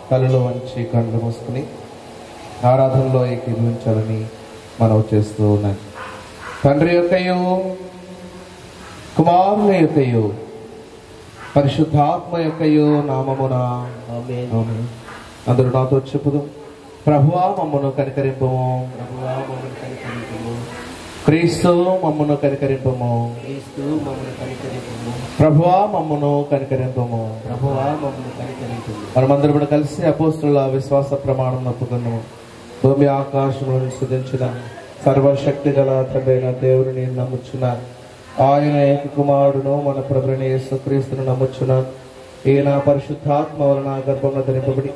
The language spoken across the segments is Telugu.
కళ్ళలో వంచి కళ్ళు మూసుకుని ఆరాధనలో ఏకీభవించాలని మనవి చేస్తూ ఉన్నాను. తండ్రి యొక్కయు కుమారుని యొక్కయు పరిశుద్ధాత్మ యొక్కయు నామమున ఆమేన్. అందరూ నాతో చెప్పుదు. ప్రభువా మమ్మను కనికరింపము, ప్రభువా మమ్మను కనికరింపము. క్రీస్తు మమ్మను కనికరింపము, క్రీస్తు మమ్మను కనికరింపము. ప్రభువా మమ్మను కనికరింపము, ప్రభువా మమ్మను కనికరింపము. మనమందరం కూడా కలిసి అపోస్తుల విశ్వాస ప్రమాణం ఒప్పుకున్నాము. భూమి ఆకాశములను సృజించిన సర్వశక్తి గల తండ్రైన దేవుని నమ్ముచున్న ఆయన ఏక కుమారుడును మన ప్రభువైన యేసుక్రీస్తును నమ్ముచున్నాను. ఈయన పరిశుద్ధాత్మ వలన గర్భంలో ధరింపబడి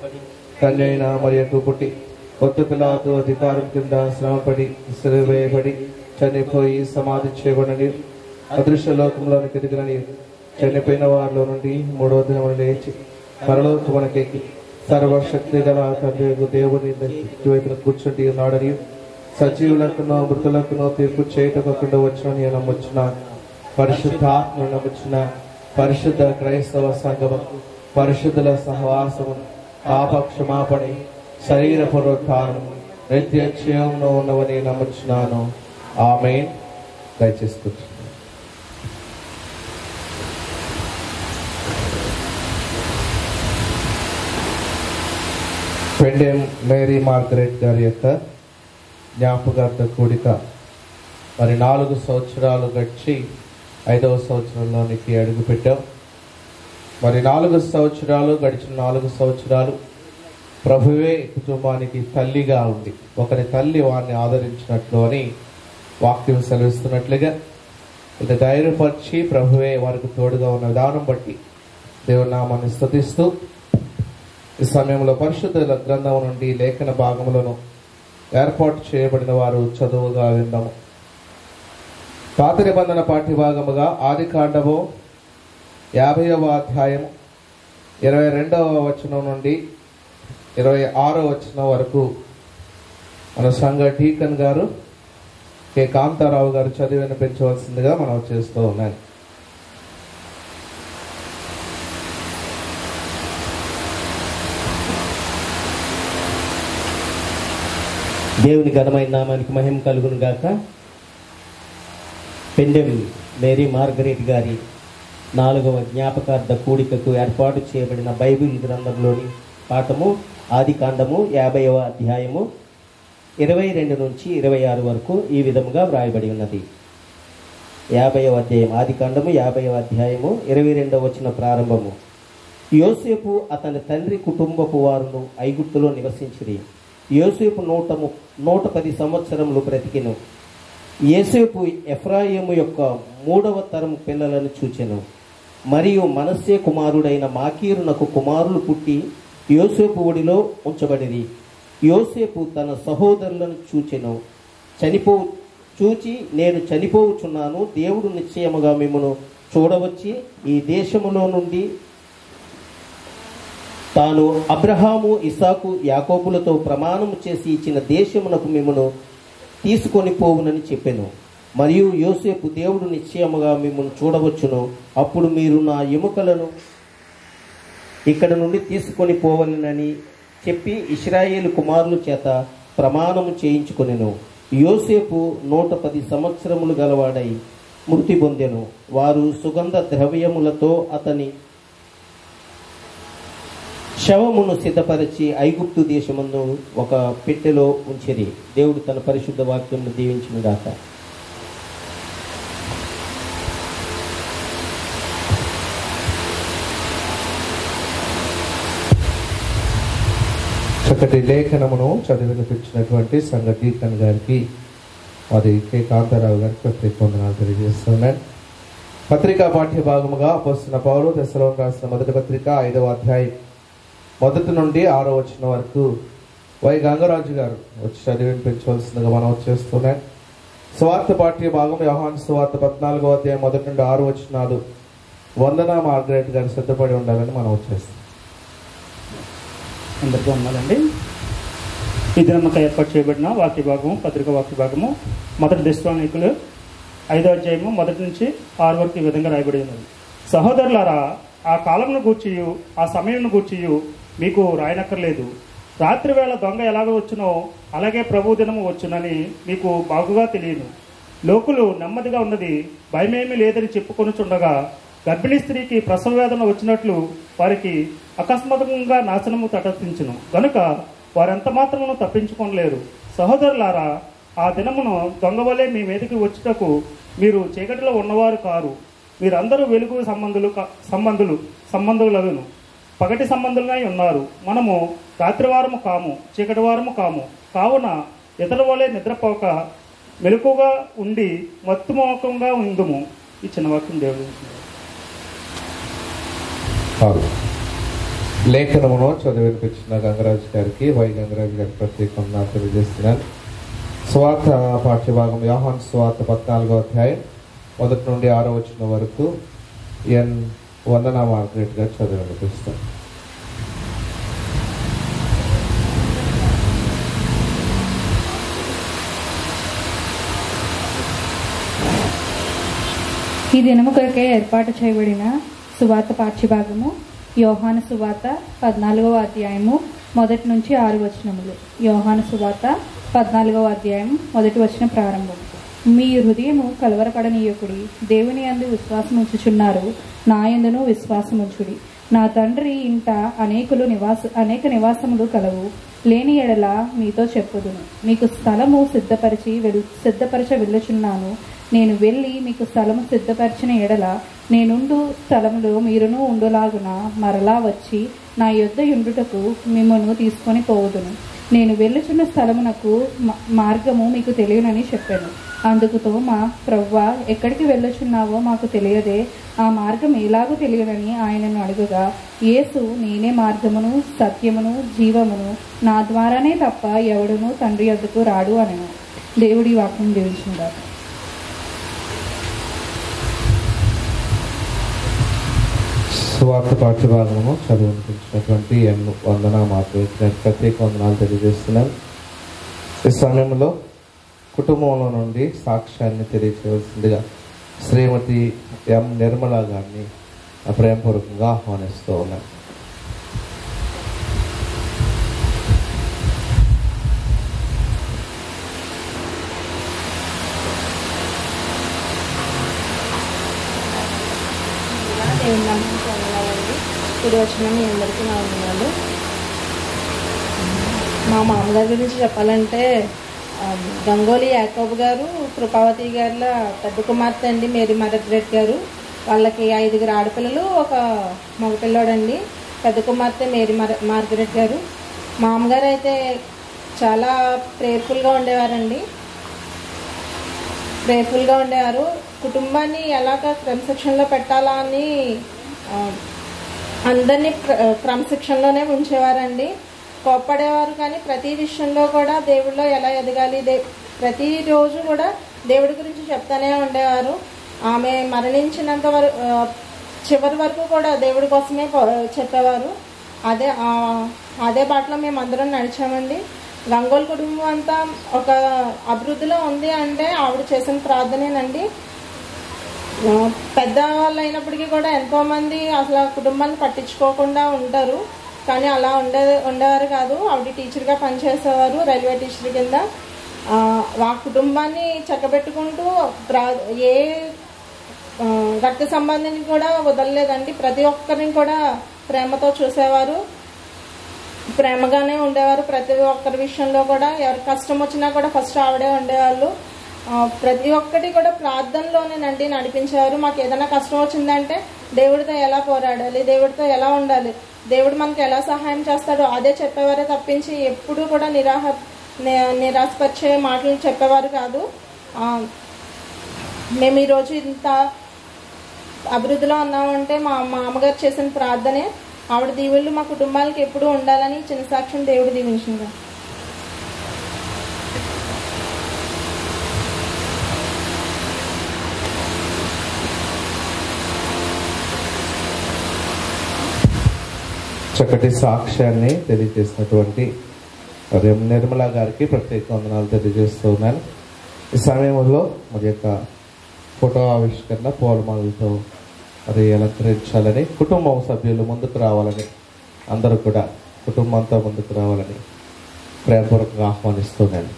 కన్య అయిన మరియకు పుట్టి పొత్తు పిలాతు అధికారం కింద శ్రమపడి సిలువేయబడి చనిపోయి సమాధి చేయబడని అదృశ్య లోకంలోనికి ఎదిగినని చనిపోయిన వారిలో నుండి మూడవ దినమున లేచి పరలోకమునకెక్కి సర్వశక్తి గల తండ్రి దేవుని వైపున కూర్చుండి ఉన్నాడని సజీవులకును మృతులకును తీర్పు చేయటకుండా వచ్చిన నమ్ముచున్నాను. పరిశుద్ధాత్మను నమ్ముచున్న పరిశుద్ధ క్రైస్తవ సంఘము, పరిశుద్ధుల సహవాసము, పాప క్షమాపణ, శరీర పునరుద్ధానం, నిత్య జీవమును ఉన్నవని నమ్ముచున్నాను. ఆమేన్. దయచేసి కూర్చున్నాను. పెండెం మేరీ మార్గరెట్ గారి యొక్క జ్ఞాపకార్థ కూడిక. మరి 4 సంవత్సరాలు గడిచి 5వ సంవత్సరంలోనికి అడుగు పెట్టాం. మరి 4 సంవత్సరాలు గడిచిన 4 సంవత్సరాలు ప్రభువే కుటుంబానికి తల్లిగా ఉండి ఒకరి తల్లి వారిని ఆదరించినట్లు అని వాక్యం సెలవిస్తున్నట్లుగా ఇది ధైర్యపరిచి ప్రభువే వారికి తోడుగా ఉన్న విధానం బట్టి దేవుని నామాన్ని స్తుతిస్తూ ఈ సమయంలో పరిశుద్ధ గ్రంథం నుండి లేఖన భాగములను ఏర్పాటు చేయబడిన వారు చదువుగా విందాము. పాత నిబంధన పాఠ్యభాగముగా ఆదికాండము 50వ అధ్యాయం 22వ వచనం నుండి 26వ వచనం వరకు మన సంఘ డీకన్ గారు కె కాంతారావు గారు చదివి వినిపించవలసిందిగా మనం చేస్తూ ఉన్నాను. దేవుని ఘనమైన నామానికి మహిమ కలుగును గాక. పెండెం మేరీ మార్గరెట్ గారి 4వ జ్ఞాపకార్థ కూడికకు ఏర్పాటు చేయబడిన బైబిల్ గ్రంథంలోని పాఠము ఆదికాండము 50వ అధ్యాయము 22 నుంచి 26 వరకు ఈ విధముగా వ్రాయబడి ఉన్నది. 50వ అధ్యాయం ఆదికాండము 50వ అధ్యాయము 22వ వచన ప్రారంభము. యోసేపు అతని తండ్రి కుటుంబపు వారును ఐగుప్తులో నివసించిరి. యోసేపు 110 సంవత్సరములు బ్రతికెను. యోసేపు ఎఫ్రాయిము యొక్క 3వ తరం పిల్లలను చూచెను. మరియు మనస్సే కుమారుడైన మాకీరునకు కుమారులు పుట్టి యోసేపు ఒడిలో ఉంచబడిరి. యోసేపు తన సహోదరులను చూచి నేను చనిపోవచ్చున్నాను, దేవుడు నిశ్చయముగా మిమ్మను చూడవచ్చి ఈ దేశములో నుండి తాను అబ్రహాము ఇసాకు యాకోబులతో ప్రమాణము చేసి ఇచ్చిన దేశమునకు మిమ్మను తీసుకొని పోవునని చెప్పెను. మరియు యోసేపు దేవుడు నిశ్చయముగా మిమ్మల్ని చూడవచ్చును, అప్పుడు మీరు నా ఎముకలను ఇక్కడ నుండి తీసుకొని పోవాలని చెప్పి ఇశ్రాయేలు కుమారుల చేత ప్రమాణము చేయించుకొనెను. యోసేపు 110 సంవత్సరములు గలవాడై మృతి పొందెను. వారు సుగంధ ద్రవ్యములతో అతని శవమును సిద్ధపరిచి ఐగుప్తు దేశమందు ఒక పెట్టెలో ఉంచిరి. దేవుడు తన పరిశుద్ధ వాక్యమును దీవించును గాక. చక్కటి లేఖనమును చదివినిపించినటువంటి సంఘ డీకన్ గారికి అది కె కాంతారావు గారికి ప్రత్యేక వందనాలు తెలియజేస్తున్నాను. పత్రికా పాఠ్య భాగముగా అపోస్తలుడైన పౌలు తెస్సలోనికీయులకు రాసిన మొదటి పత్రిక 5వ అధ్యాయం 1 నుండి 6వ వచనం వరకు వై గంగరాజు గారు వచ్చి చదివి వినిపించవలసిందిగా మనం చేస్తున్నాం. స్వార్థ పాఠ్య భాగం యోహాను సువార్త 14వ అధ్యాయం 1 నుండి 6 వచనాలు వందనా మార్గరెట్ గారు సిద్ధపడి ఉండాలని మనం వచ్చేస్తాం. అందరికీ ఉన్నాలండి. ఈ దినమ్మక ఏర్పాటు చేయబడిన వాక్య భాగము పత్రిక వాక్య భాగము మొదటి దెస్సలోనికీయులు 5వ అధ్యాయము 1 నుంచి 6 వరకు ఈ విధంగా రాయబడి ఉన్నది. సహోదరులారా, ఆ కాలంను గూర్చియు ఆ సమయంను గూర్చియు మీకు రాయనక్కర్లేదు. రాత్రి వేళ దొంగ ఎలాగ వచ్చునో అలాగే ప్రభు దినము వచ్చునని మీకు బాగుగా తెలియను. లోకులు నెమ్మదిగా ఉన్నది భయమేమీ లేదని చెప్పుకొనుచుండగా గర్భిణీ స్త్రీకి ప్రసవ వేదన వచ్చినట్లు వారికి అకస్మాత్తుగా నాశనము తటస్థించును గనుక వారెంత మాత్రమును తప్పించుకోలేరు. సహోదరులారా, ఆ దినమును దొంగవలే మీ మీదకి వచ్చుటకు మీరు చీకటిలో ఉన్నవారు కారు. మీరందరూ వెలుగు సంబంధులను పగటి సంబంధులై ఉన్నారు. మనము రాత్రివారము కాము, చీకటి వారము కాము. కావున ఇతరుల వలె నిద్రపోక మెలకుగా ఉండి మత్తుమోకంగా ఉందుము. ఈ చిన్న వాక్యం దేవుడు లేఖనమును చదివి వినిపించిన గంగరాజు గారికి వై గంగరాజు గారికి ప్రత్యేకంగా తెలియజేస్తున్నాను. స్వార్థ పాఠ్యభాగం యోహాను సువార్త 14వ అధ్యాయం 1 నుండి 6వ వచనం వరకు ఎన్ వందనా మార్గరెట్ గారు చదివి వినిపిస్తాను. ఈ దినము కొరకే ఏర్పాటు చేయబడిన సువార్త పాఠ్యభాగము యోహాను సువార్త 14వ అధ్యాయము 1 నుంచి 6 వచనములు. యోహాను సువార్త 14వ అధ్యాయం 1 వచనం ప్రారంభం. మీ హృదయము కలవరపడనీయకుడి, దేవుని యందు విశ్వాసం ఉంచుచున్నారు, నా యందును విశ్వాసం ఉంచుడి. నా తండ్రి ఇంట అనేక నివాసములు కలవు. లేని ఎడల మీతో చెప్పుదును. మీకు స్థలము సిద్ధపరచ వెళ్ళుచున్నాను. నేను వెళ్ళి మీకు స్థలము సిద్ధపరిచిన ఎడల నేనుండు స్థలములో మీరును ఉండులాగున మరలా వచ్చి నా యొద్ద యుండుటకు మిమ్మల్ని తీసుకొని పోవుదును. నేను వెళ్ళుచున్న స్థలమునకు మార్గము మీకు తెలియనని చెప్పాను. అందుకు తోమా, ప్రవ్వా, ఎక్కడికి వెళ్ళుచున్నావో మాకు తెలియదే, ఆ మార్గం ఎలాగో తెలియనని ఆయనను అడుగగా, యేసు, నేనే మార్గమును సత్యమును జీవమును, నా ద్వారానే తప్ప ఎవడునూ తండ్రి వద్దకు రాడు అనెను. దేవుడి వాక్యం దీవించుగాక. సువార్త పాఠ్యభాగము చదువునిపించినటువంటి వందన మాకు ప్రత్యేక వందనాలు తెలియజేస్తున్నాను. ఈ సమయంలో కుటుంబంలో నుండి సాక్ష్యాన్ని తెలియచేయవలసిందిగా శ్రీమతి ఎం నిర్మల గారిని ప్రేమపూర్వకంగా ఆహ్వానిస్తూ ఉన్నాను. ఇప్పుడు వచ్చిన మీ అందరికీ నా వందనాలు. మా మామగారి గురించి చెప్పాలంటే గంగోలి యాకోబ్ గారు, కృపావతి గారిల పెద్ద కుమార్తె అండి మేరీ మార్గరెట్ గారు. వాళ్ళకి 5 ఆడపిల్లలు, ఒక మగపిల్లోడండి. పెద్ద కుమార్తె మేరీ మార్గరెట్ గారు. మామగారు అయితే చాలా ప్రేయర్ఫుల్గా ఉండేవారండి. కుటుంబాన్ని ఎలాగ క్రమశిక్షణలో పెట్టాలా అని అందరినీ క్రమశిక్షణలోనే ఉంచేవారండి. కోప్పడేవారు కానీ ప్రతి విషయంలో కూడా దేవుడిలో ఎలా ఎదగాలి, ప్రతిరోజు కూడా దేవుడి గురించి చెప్తానే ఉండేవారు. ఆమె మరణించినంత చివరి వరకు కూడా దేవుడి కోసమే చెప్పేవారు. అదే బాటలో మేము అందరం నడిచామండి. గంగోల్ కుటుంబం అంతా ఒక అభివృద్ధిలో ఉంది అంటే ఆవిడ చేసిన ప్రార్థనేనండి. పెద్దవాళ్ళు అయినప్పటికీ కూడా ఎంతోమంది అసలు కుటుంబాన్ని పట్టించుకోకుండా ఉంటారు, కానీ అలా ఉండేవారు కాదు. ఆవిడ టీచర్గా పనిచేసేవారు, రైల్వే టీచర్ కింద. ఆ కుటుంబాన్ని చక్కబెట్టుకుంటూ ఏ రక్త సంబంధాన్ని కూడా వదలలేదండి. ప్రతి ఒక్కరిని కూడా ప్రేమతో చూసేవారు, ప్రేమగానే ఉండేవారు. ప్రతి ఒక్కరి విషయంలో కూడా ఎవరి కష్టం వచ్చినా కూడా ఫస్ట్ ఆవిడే ఉండేవాళ్ళు. ప్రతి ఒక్కటి కూడా ప్రార్థనలోనేనండి నడిపించేవారు. మాకు ఏదైనా కష్టం వచ్చిందంటే దేవుడితో ఎలా పోరాడాలి, దేవుడితో ఎలా ఉండాలి, దేవుడు మనకు ఎలా సహాయం చేస్తాడో అదే చెప్పేవారే తప్పించి ఎప్పుడూ కూడా నిరాశపరిచే మాటలు చెప్పేవారు కాదు. మేము ఈరోజు ఇంత అభివృద్ధిలో ఉన్నామంటే మా అమ్మగారు చేసిన ప్రార్థనే. ఆవిడ దీవుళ్ళు మా కుటుంబాలకి ఎప్పుడూ ఉండాలని చిన్న సాక్ష్యం దేవుడు దీవించింది. చక్కటి సాక్ష్యాన్ని తెలియజేసినటువంటి నిర్మల గారికి ప్రత్యేక వందనాలు తెలియజేస్తూ ఉన్నాను. ఈ సమయంలో మరి యొక్క ఫోటో ఆవిష్కరణ పూలమాలతో అది అలంకరించాలని, కుటుంబం సభ్యులు ముందుకు రావాలని, అందరూ కూడా కుటుంబంతో ముందుకు రావాలని ప్రేమపూర్వకంగా ఆహ్వానిస్తున్నాను.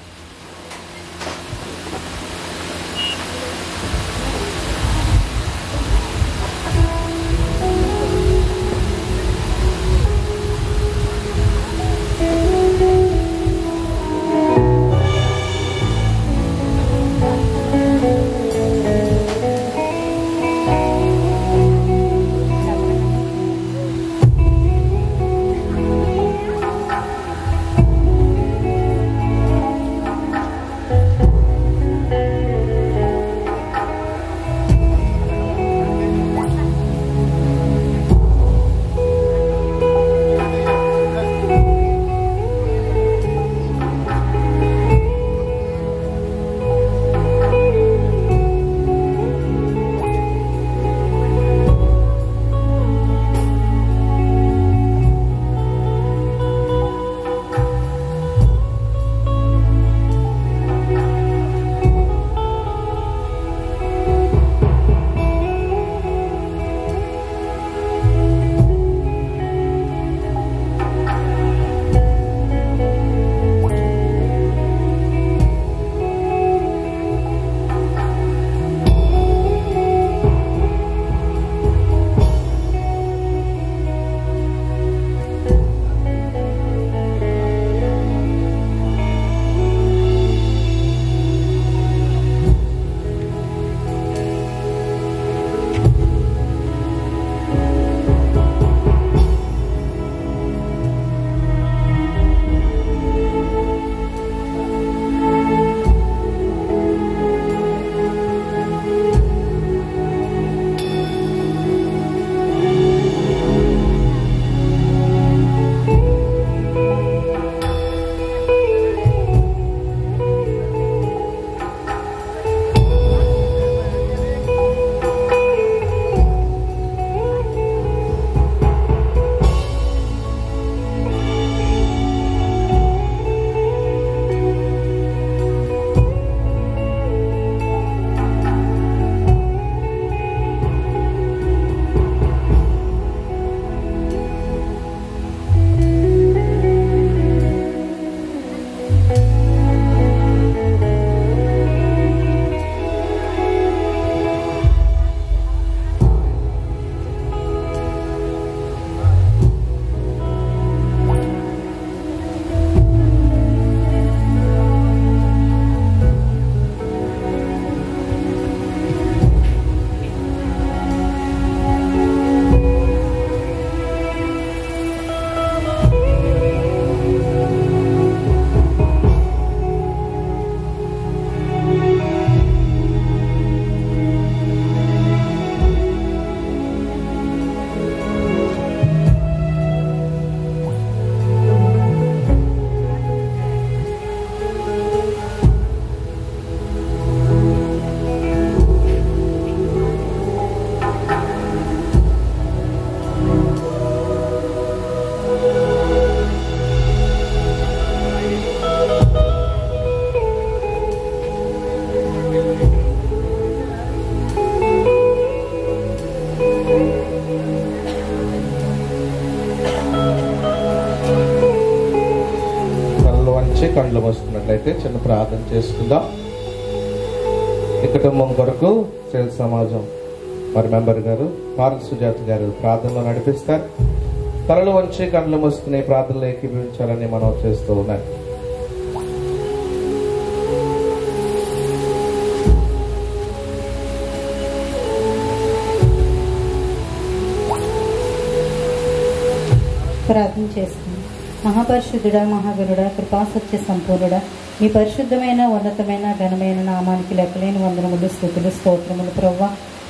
ఉంచి కళ్ళు మూసుకున్నట్లయితే చిన్న ప్రార్థన చేసుకుందాం. ఈ కుటుంబం కొరకు సేల్ సమాజం మరి మెంబర్ గారు పార్ల సుజాత గారు ప్రార్థనలో నడిపిస్తారు. తలలు వంచి కళ్ళు మూసుకుని ప్రార్థనలో ఏకీభవించాలని మనం చేస్తూ ఉన్నాం. ప్రార్థన చేస్తుంది. మహాపరిశుద్ధుడా, మహాగురుడా, కృపా సత్య సంపూర్ణుడా, మీ పరిశుద్ధమైన ఉన్నతమైన ఘనమైన నామానికి లెక్కలేని వందనములు, స్తుతులు, స్తోత్రములు ప్రవ్వా.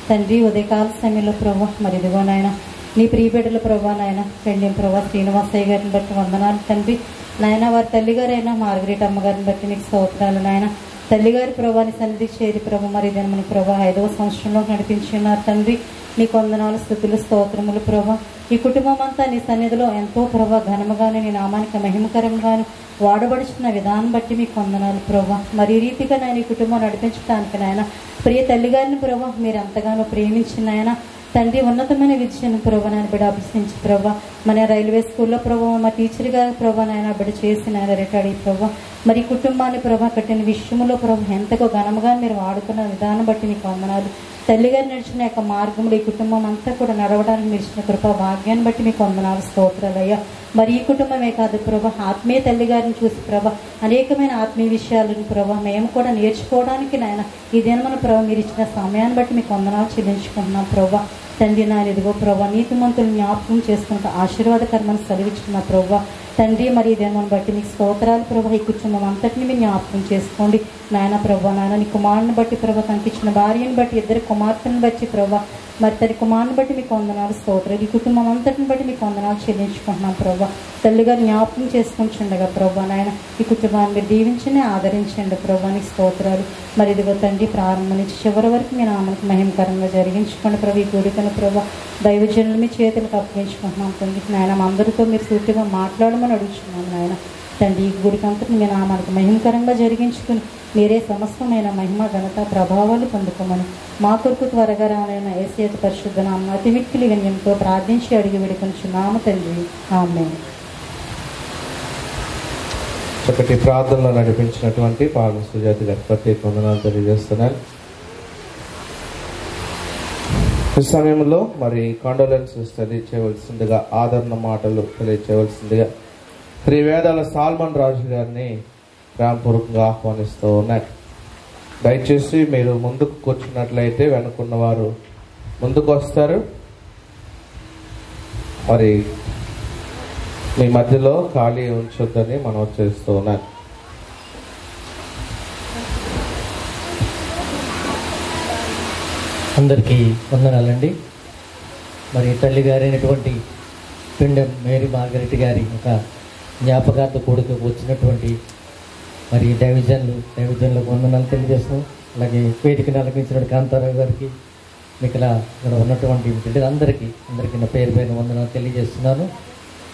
తండ్రి, ఉదయకాల సమయంలో ప్రవ్వా మరి ఇదిగో నాయన నీ ప్రియబిడ్డల ప్రవ్వా నాయన పెండిం ప్రవ్వా శ్రీనివాసయ్య గారిని బట్టి వందనాలు తండ్రి. నాయన వారి తల్లిగారైనా మార్గరేట్ అమ్మగారిని బట్టి నీకు స్తోత్రాలు నాయన. తల్లిగారి ప్రభాని సన్నిధి చేరి ప్రభు మరి మన ప్రభా 5వ సంవత్సరంలో నడిపించున్నారు తండ్రి. నీకు వందనాలు, స్తుతులు, స్తోత్రములు ప్రభా. ఈ కుటుంబం అంతా నీ సన్నిధిలో ఎంతో ప్రభా ఘనముగానే నీ నామానికి మహిమకరంగాను వాడబడుచున్న విధానం బట్టి మీకు వందనాలు ప్రభా. మరి ఈ రీతిగా నేను ఈ కుటుంబం నడిపించడానికి నాయన ప్రియ తల్లిగారిని ప్రభా మీరు ఎంతగానో ప్రేమించిన ఆయన తండ్రి ఉన్నతమైన విద్యను ప్రభా నాయన బిడ్డ అభ్యసించి ప్రభా మన రైల్వే స్కూల్లో ప్రభా మా టీచర్గా ప్రభా నాయన బిడ్డ చేసి నాయన రిటైర్డ్ అయ్యి ప్రభా మరి కుటుంబాన్ని ప్రభా కట్టిన విషయంలో ప్రభా ఎంతగా ఘనముగా మీరు వాడుకున్న విధానం బట్టి నీకు వందనాలు. తల్లిగారు నడిచిన యొక్క మార్గంలో ఈ కుటుంబం అంతా కూడా నడవడానికి మీరు ఇచ్చిన కృపా భాగ్యాన్ని బట్టి మీకు వందనాలు, స్తోత్రాలు అయ్యా. మరి ఈ కుటుంబమే కాదు ప్రభా ఆత్మీయ తల్లిగారిని చూసి ప్రభా అనేకమైన ఆత్మీయ విషయాలను ప్రభా మేము కూడా నేర్చుకోవడానికి నాయన ఈ దినమున ప్రభా మీరు ఇచ్చిన సమయాన్ని బట్టి మీకు వందనాలు చెల్లించుకుంటున్నాం ప్రభా. తండ్రి నాయన ఇదిగో ప్రభా నీతిమంతులు జ్ఞాపకం చేసుకుంటూ ఆశీర్వాదకరమని సెలవిచ్చుకున్న ప్రభా తండ్రి. మరి ఈ దినమును బట్టి మీకు స్తోత్రాలు ప్రభా. ఈ కుటుంబం అంతటిని మీరు జ్ఞాపకం చేసుకోండి నాయన ప్రభా. నాయన నీ కుమారుని బట్టి ప్రభా తనకిచ్చిన భార్యను బట్టి ఇద్దరు కుమార్తెను బట్టి ప్రభా మరి తన కుమారుని బట్టి మీకు వందనాలు, స్తోత్రాలు. ఈ కుటుంబం అంతటిని బట్టి మీకు వందనాలు చెల్లించుకుంటున్నాం ప్రభా. తల్లిగా జ్ఞాపకం చేసుకుంటుండగా ప్రభా నాయన ఈ కుటుంబాన్ని మీరు దీవించండి, ఆదరించండి ప్రభా. నీకు స్తోత్రాలు. మరి ఇదిగో తండ్రి ప్రారంభం నుంచి చివరి వరకు మీ నామకు మహిమకరంగా జరిగించుకోండి ప్రభా. ఈ కోరికను ప్రభా దైవజనులు మీ చేతులకు అప్పగించుకుంటున్నాం తండ్రి. నాయన అందరితో మీరు సూటిగా మాట్లాడమని అడుగుతున్నాం నాయన తండ్రి. ఈ గుడికి అంతటి మీ నామానికి మహిమకరంగా జరిగించుకుని మీరే సమస్తమైన మహిమ ఘనత ప్రభావాలు పొందుకోమని మా కొరకు త్వరగా రానైన యేసు పరిశుద్ధ నామమున అతి మిక్కిలి వినయంతో ప్రార్థించి అడిగి వేడుకొనుచున్నాము తండ్రి, ఆమేన్. చక్కటి ప్రార్థనలో నడిపించినటువంటి పార్ల సుజాత గారి ప్రత్యేక వందనాలు తెలియజేస్తున్నారు. ఈ సమయంలో మరి కాండోలెన్సెస్ తెలియచేయవలసిందిగా, ఆదరణ మాటలు తెలియచేయవలసిందిగా త్రివేదాల సాల్మన్ రాజు గారిని ప్రేమపూర్వకంగా ఆహ్వానిస్తూ ఉన్నారు. దయచేసి మీరు ముందుకు కూర్చున్నట్లయితే వెనుకున్న వారు ముందుకు వస్తారు. మరి మీ మధ్యలో ఖాళీ ఉంచొద్దని మనం చేస్తూ ఉన్నారు. అందరికీ వందనాలండి. మరి తల్లి గారైనటువంటి పిండం మేరీ మార్గరెట్ గారి ఒక జ్ఞాపకార్థ కొడుకు వచ్చినటువంటి మరి దైవజనులకు వందనాలు తెలియజేస్తున్నాం. అలాగే వేదికను అలంకరించినటువంటి కాంతారావు గారికి, ఇక్కడ ఉన్నటువంటి అందరికీ నా పేరు పైన వందనాలు తెలియజేస్తున్నాను.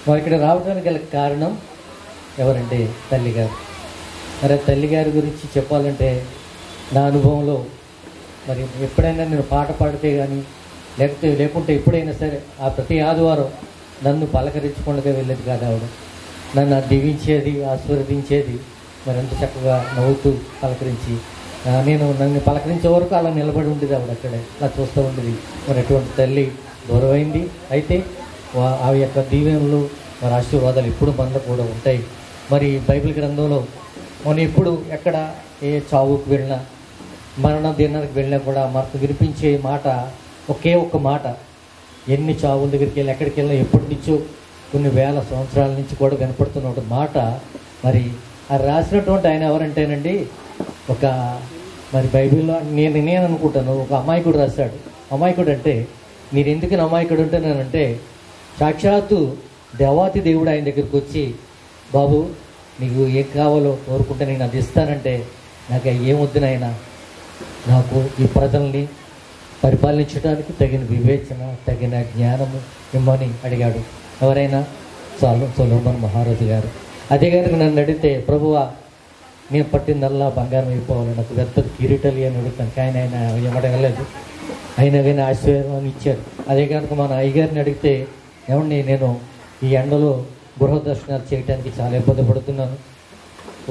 మరి ఇక్కడ రావడానికి గల కారణం ఎవరంటే తల్లిగారు. మరి తల్లిగారి గురించి చెప్పాలంటే నా అనుభవంలో మరి ఎప్పుడైనా నేను పాట పాడితే కానీ లేకుంటే ఎప్పుడైనా సరే ఆ ప్రతి ఆదివారం నన్ను పలకరించకుండా వెళ్ళేది కాదు ఆవిడ. నన్ను దీవించేది, ఆశీర్వదించేది. మరి అంత చక్కగా నవ్వుతూ పలకరించి నన్ను పలకరించే వరకు అలా నిలబడి ఉండేది ఆవిడ అక్కడే, అలా చూస్తూ ఉండేది. మరి అటువంటి తల్లి దూరమైంది. అయితే ఆ యొక్క దీవెనలు మరి ఆశీర్వాదాలు ఎప్పుడు మనలో కూడా ఉంటాయి. మరి బైబిల్ గ్రంథంలో మనం ఎప్పుడు ఎక్కడ ఏ చావుకు వెళ్ళినా మరణ దినానికి వెళ్ళినా కూడా మనకు వినిపించే మాట ఒకే ఒక్క మాట. ఎన్ని చావుల దగ్గరికి వెళ్ళి ఎక్కడికి వెళ్ళినా ఎప్పటి నుంచో కొన్ని వేల సంవత్సరాల నుంచి కూడా వినపడుతున్న ఒక మాట. మరి అది రాసినటువంటి ఆయన ఎవరంటేనండి ఒక మరి బైబిల్లో నేను అనుకుంటాను ఒక అమాయకుడు రాశాడు. అమాయకుడు అంటే నేను ఎందుకని అమాయకుడు ఉంటున్నానంటే సాక్షాత్తు దేవాతి దేవుడు ఆయన దగ్గరికి వచ్చి, బాబు నీకు ఏం కావాలో కోరుకుంటే నేను అది ఇస్తానంటే నాకు ఏమొద్దు నాయన, నాకు ఈ ప్రజల్ని పరిపాలించడానికి తగిన వివేచన, తగిన జ్ఞానము ఇమ్మని అడిగాడు. ఎవరైనా సొలొమోను మహారాజు గారు. అదే గారికి నన్ను అడిగితే, ప్రభువా నేను పట్టిందల్లా బంగారం అయిపోవాలి, నాకు వ్యర్థ కిరీటాలు అని అడుగుతాను. కానీ ఆయన ఇవ్వడలేదు. అయినా కానీ ఆశీర్వాదం ఇచ్చారు. అదే కనుక మన అయ్యగారిని అడిగితే, ఏమండి నేను ఈ ఎండలో గృహ దర్శనాలు చేయడానికి చాలా ఇబ్బంది పడుతున్నాను,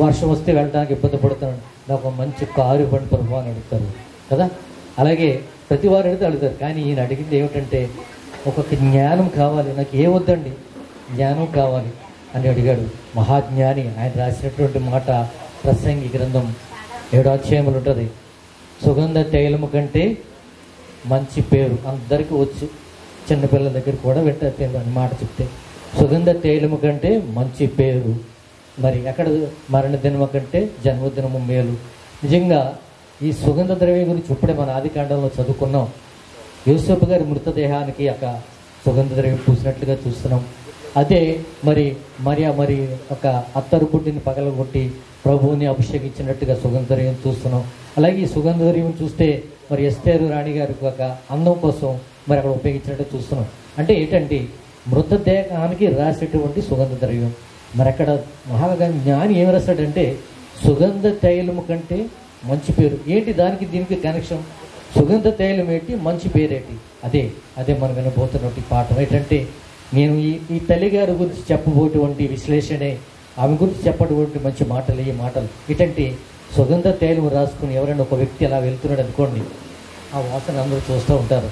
వర్షం వస్తే వెళ్ళడానికి ఇబ్బంది పడుతున్నాను, నాకు ఒక మంచి కారు ఇవ్వండి ప్రభు అని అడుగుతారు కదా. అలాగే ప్రతి వారు అడుగుతారు. కానీ ఈయన అడిగింది ఏమిటంటే ఒక్కొక్క జ్ఞానం కావాలి, నాకు ఏమొద్దండి జ్ఞానం కావాలి అని అడిగాడు. మహాజ్ఞాని ఆయన రాసినటువంటి మాట ప్రసంగి గ్రంథం 7వ అధ్యాయంలో ఉంటుంది. సుగంధ తైలము కంటే మంచి పేరు అందరికీ వచ్చు, చిన్నపిల్లల దగ్గర కూడా వింటారు అని మాట చెప్తే. సుగంధ తైలము కంటే మంచి పేరు, మరి ఎక్కడ మరణ దినము కంటే జన్మదినము మేలు. నిజంగా ఈ సుగంధ ద్రవ్యం గురించి ఇప్పుడే మన ఆదికాండంలో చదువుకున్నాం. యోసేపు గారి మృతదేహానికి సుగంధ ద్రవ్యం పూసినట్లుగా చూస్తున్నాం. అదే మరి ఒక అత్తరు బుడ్డిని పగలగొట్టి ప్రభువుని అభిషేకించినట్టుగా సుగంధ ద్రవ్యం చూస్తున్నాం. అలాగే ఈ సుగంధ ద్రవ్యం చూస్తే మరి ఎస్తేరు రాణి గారికి ఒక అందం కోసం మరి అక్కడ ఉపయోగించినట్టు చూస్తున్నాం. అంటే ఏంటంటే మృతదేహానికి రాసేటువంటి సుగంధ ద్రవ్యం. మరి అక్కడ జ్ఞాని ఏమి రాశాడంటే సుగంధ తైలము కంటే మంచి పేరు. ఏంటి దానికి దీనికి కనెక్షన్? సుగంధ తైలం ఏంటి, మంచి పేరేంటి? అదే మనం వినబోతున్నటువంటి పాఠం. ఏంటంటే నేను ఈ తల్లిగారి గురించి చెప్పబోటువంటి విశ్లేషణే, ఆమె గురించి చెప్పటువంటి మంచి మాటలు ఈ మాటలు. ఏంటంటే సుగంధ తైలం రాసుకుని ఎవరైనా ఒక వ్యక్తి అలా వెళ్తున్నాడు అనుకోండి, ఆ వాసన అందరూ చూస్తూ ఉంటారు.